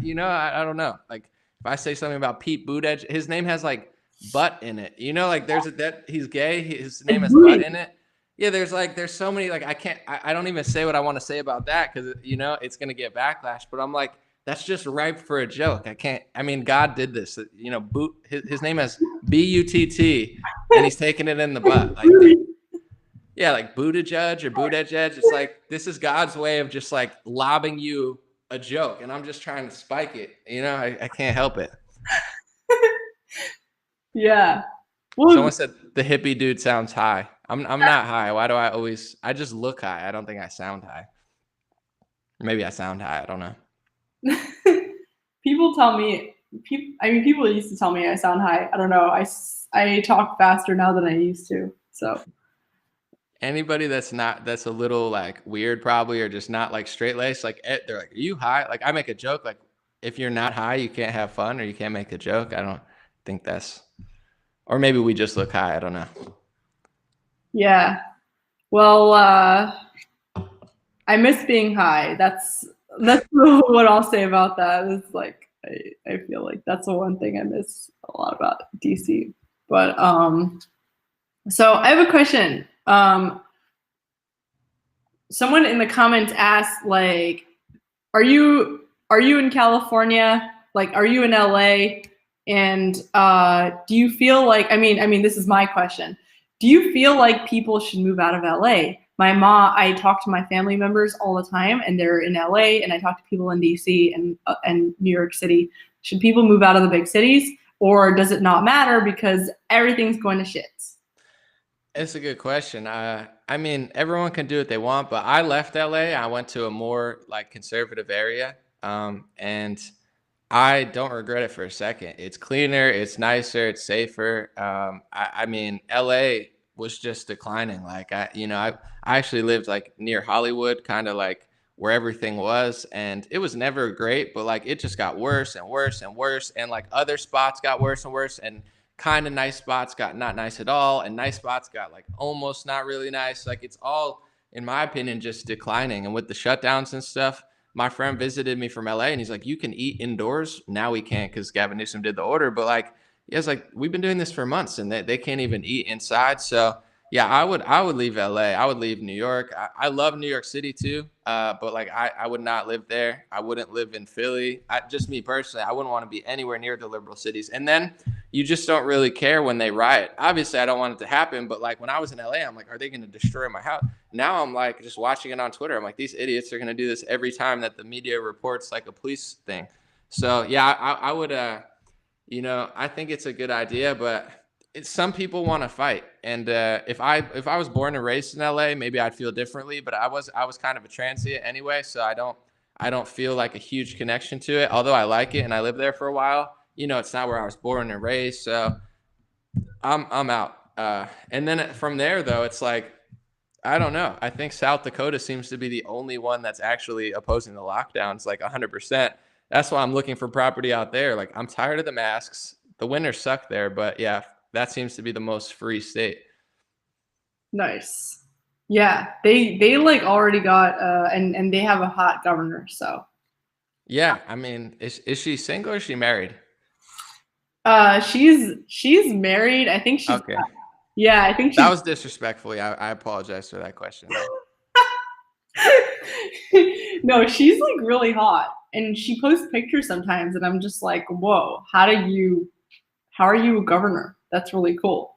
You know, I don't know. Like if I say something about Pete Buttigieg, his name has like butt in it. You know, like that he's gay. His name has butt in it. Yeah, there's so many like I don't even say what I want to say about that because you know it's gonna get backlash. But I'm like, that's just ripe for a joke. I mean, God did this. You know, his name is Butt, and he's taking it in the butt. Like, yeah, like Buttigieg or Buttigieg. It's like this is God's way of just like lobbing you a joke, and I'm just trying to spike it. You know, I can't help it. Yeah. Well, someone said the hippie dude sounds high. I'm not high. Why do I just look high? I don't think I sound high. Maybe I sound high. I don't know. People used to tell me I sound high. I don't know. I talk faster now than I used to. So anybody that's a little like weird probably or just not like straight laced, like they're like, are you high? Like I make a joke like if you're not high, you can't have fun or you can't make a joke. I don't think or maybe we just look high. I don't know. Yeah. Well, I miss being high. That's what I'll say about that. It's like I feel like that's the one thing I miss a lot about DC. But so I have a question. Someone in the comments asked, like, are you in California? Like, are you in LA? And do you feel like, I mean, this is my question. Do you feel like people should move out of LA? I talk to my family members all the time, and they're in LA, and I talk to people in DC and New York City. Should people move out of the big cities, or does it not matter because everything's going to shits? It's a good question. I mean, everyone can do what they want, but I left LA. I went to a more like conservative area, and I don't regret it for a second. It's cleaner, it's nicer, it's safer. I mean, LA was just declining. Like I actually lived like near Hollywood, kind of like where everything was, and it was never great, but like it just got worse and worse and worse, and like other spots got worse and worse, and kind of nice spots got not nice at all, and nice spots got like almost not really nice. Like it's all, in my opinion, just declining. And with the shutdowns and stuff, my friend visited me from LA and he's like, you can eat indoors. Now we can't because Gavin Newsom did the order. But like, he was like, we've been doing this for months and they can't even eat inside. So Yeah, I would leave LA. I would leave New York. I love New York City too. But like I would not live there. I wouldn't live in Philly. Just me personally, I wouldn't want to be anywhere near the liberal cities. And then you just don't really care when they riot. Obviously, I don't want it to happen, but like when I was in LA, I'm like, are they going to destroy my house? Now I'm like just watching it on Twitter. I'm like, these idiots are going to do this every time that the media reports like a police thing. So yeah, I would you know, I think it's a good idea, but some people want to fight, and if I was born and raised in LA, maybe I'd feel differently. But I was kind of a transient anyway, so I don't feel like a huge connection to it. Although I like it and I lived there for a while, you know, it's not where I was born and raised, so I'm out. And then from there though, it's like I don't know. I think South Dakota seems to be the only one that's actually opposing the lockdowns like 100%. That's why I'm looking for property out there. Like I'm tired of the masks. The winters suck there, but yeah, that seems to be the most free state. Nice. Yeah, they like already got and they have a hot governor, so. Yeah, I mean, is she single or is she married? She's married. I think she's Okay. yeah, I think That she's was disrespectful. I apologize for that question. no, she's like really hot and she posts pictures sometimes and I'm just like, whoa, how are you a governor? That's really cool.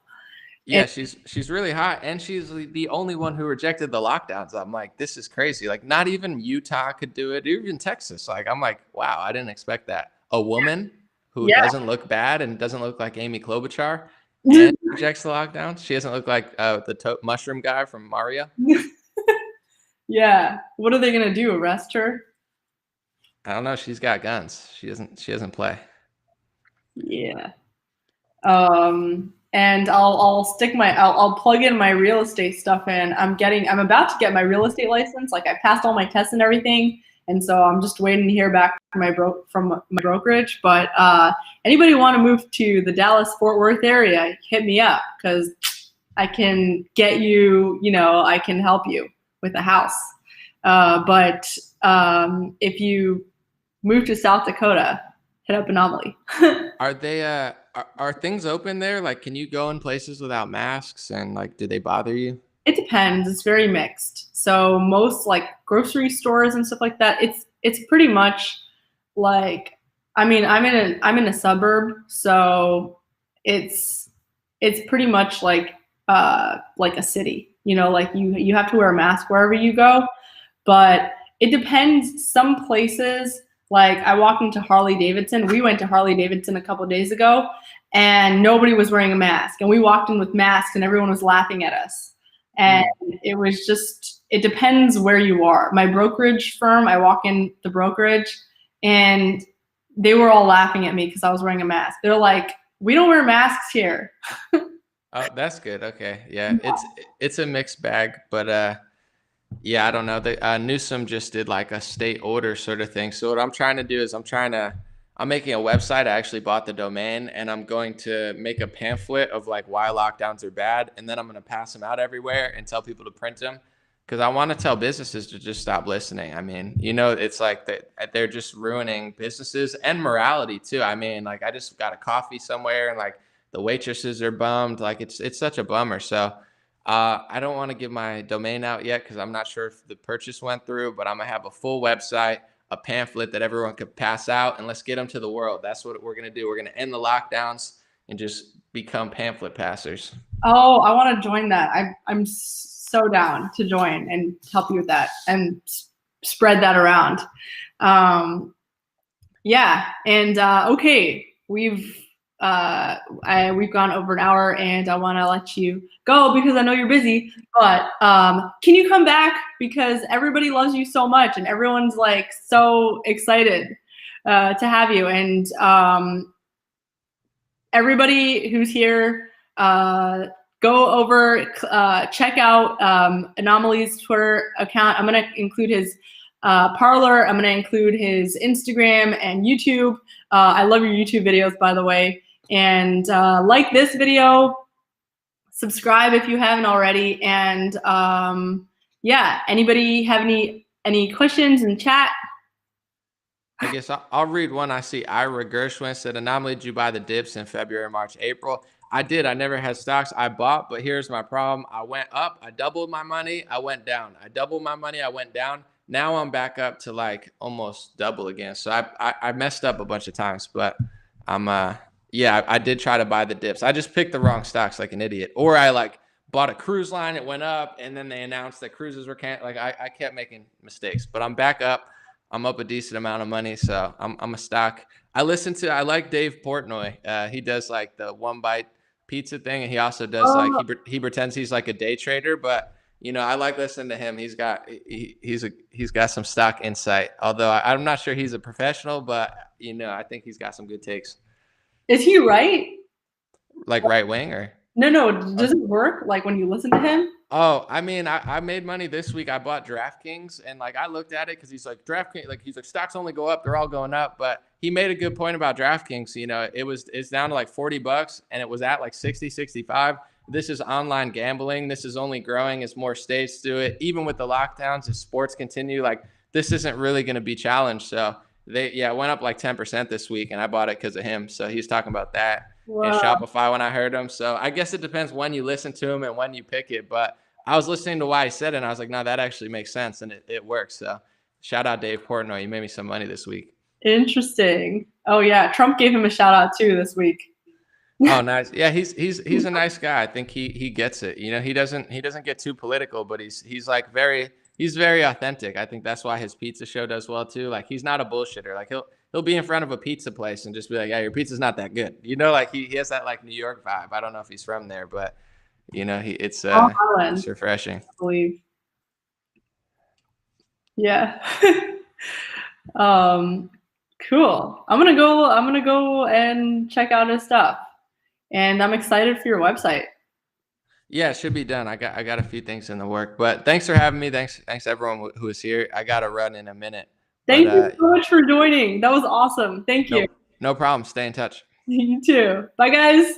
Yeah, she's really hot, and she's the only one who rejected the lockdowns. I'm like, this is crazy. Like, not even Utah could do it, even Texas. Like, I'm like, wow, I didn't expect that. A woman who Yeah. doesn't look bad and doesn't look like Amy Klobuchar and rejects the lockdowns. She doesn't look like the mushroom guy from Mario. Yeah. What are they gonna do? Arrest her? I don't know. She's got guns. She doesn't play. Yeah. And I'll plug in my real estate stuff in. I'm about to get my real estate license. Like I passed all my tests and everything. And so I'm just waiting to hear back from my brokerage. But anybody want to move to the Dallas Fort Worth area, hit me up because I can get you, you know, I can help you with a house. But if you move to South Dakota, hit up An0maly. Are they are things open there? Like, can you go in places without masks? And like, do they bother you? It depends. It's very mixed. So most like grocery stores and stuff like that, it's pretty much like, I mean, I'm in a suburb, so it's pretty much like a city. You know, like you have to wear a mask wherever you go, but it depends. Some places, like I walked into Harley Davidson. We went to Harley Davidson a couple of days ago, and nobody was wearing a mask, and we walked in with masks, and everyone was laughing at us. And it was just, it depends where you are. My brokerage firm, I walk in the brokerage and they were all laughing at me because I was wearing a mask. They're like, we don't wear masks here. Oh, that's good. Okay. Yeah. It's a mixed bag, but yeah, I don't know. Newsom just did like a state order sort of thing. So what I'm trying to do is I'm making a website. I actually bought the domain, and I'm going to make a pamphlet of like why lockdowns are bad. And then I'm going to pass them out everywhere and tell people to print them, because I want to tell businesses to just stop listening. I mean, you know, it's like they're just ruining businesses and morality too. I mean, like I just got a coffee somewhere and like the waitresses are bummed. Like it's such a bummer. So I don't want to give my domain out yet because I'm not sure if the purchase went through, but I'm going to have a full website, a pamphlet that everyone could pass out, and let's get them to the world. That's what we're going to do. We're going to end the lockdowns and just become pamphlet passers. Oh, I want to join that. I'm so down to join and help you with that and spread that around. Yeah. And okay, we've gone over an hour, and I want to let you go because I know you're busy, but can you come back, because everybody loves you so much and everyone's like so excited to have you. And everybody who's here, go over, check out An0maly's Twitter account. I'm going to include his Parlor. I'm going to include his Instagram and YouTube. I love your YouTube videos, by the way. And like this video, subscribe if you haven't already. And yeah, anybody have any questions in chat? I guess I'll read one. I see Ira Gershwin said, An0maly, did you buy the dips in February, March, April? I did. I never had stocks. I bought, but here's my problem. I went up. I doubled my money. I went down. I doubled my money. I went down. Now I'm back up to like almost double again. So I messed up a bunch of times, but yeah, I did try to buy the dips. I just picked the wrong stocks like an idiot. Or I like bought a cruise line. It went up, and then they announced that cruises were like I kept making mistakes, but I'm back up. I'm up a decent amount of money, so I'm a stock. I like Dave Portnoy. He does like the one bite pizza thing, and he also does like he pretends he's like a day trader, but you know, I like listening to him. He's got some stock insight. Although I'm not sure he's a professional, but you know, I think he's got some good takes. Is he right? Like right wing or? No. Does it work like when you listen to him? Oh, I mean, I made money this week. I bought DraftKings, and like I looked at it because he's like DraftKings, like he's like stocks only go up, they're all going up. But he made a good point about DraftKings. You know, it's down to like $40, and it was at like 60, 65. This is online gambling. This is only growing as more states do it. Even with the lockdowns, as sports continue, like this isn't really going to be challenged. So it went up like 10% this week, and I bought it because of him. So he's talking about that. Wow. And Shopify when I heard him. So I guess it depends when you listen to him and when you pick it. But I was listening to why he said it, and I was like, no, that actually makes sense, and it works. So shout out Dave Portnoy. You made me some money this week. Interesting. Oh yeah, Trump gave him a shout out too this week. Oh, nice. Yeah, he's a nice guy. I think he gets it. You know, he doesn't get too political, but he's very authentic. I think that's why his pizza show does well too. Like he's not a bullshitter. Like he'll be in front of a pizza place and just be like, yeah, your pizza's not that good. You know, like he has that like New York vibe. I don't know if he's from there, but you know, it's refreshing. I believe. Yeah. Cool. I'm gonna go and check out his stuff. And I'm excited for your website. Yeah, it should be done. I got a few things in the work, but thanks for having me. Thanks everyone who is here. I got to run in a minute. Thank you so much for joining. That was awesome. Thank you. No problem. Stay in touch. You too. Bye guys.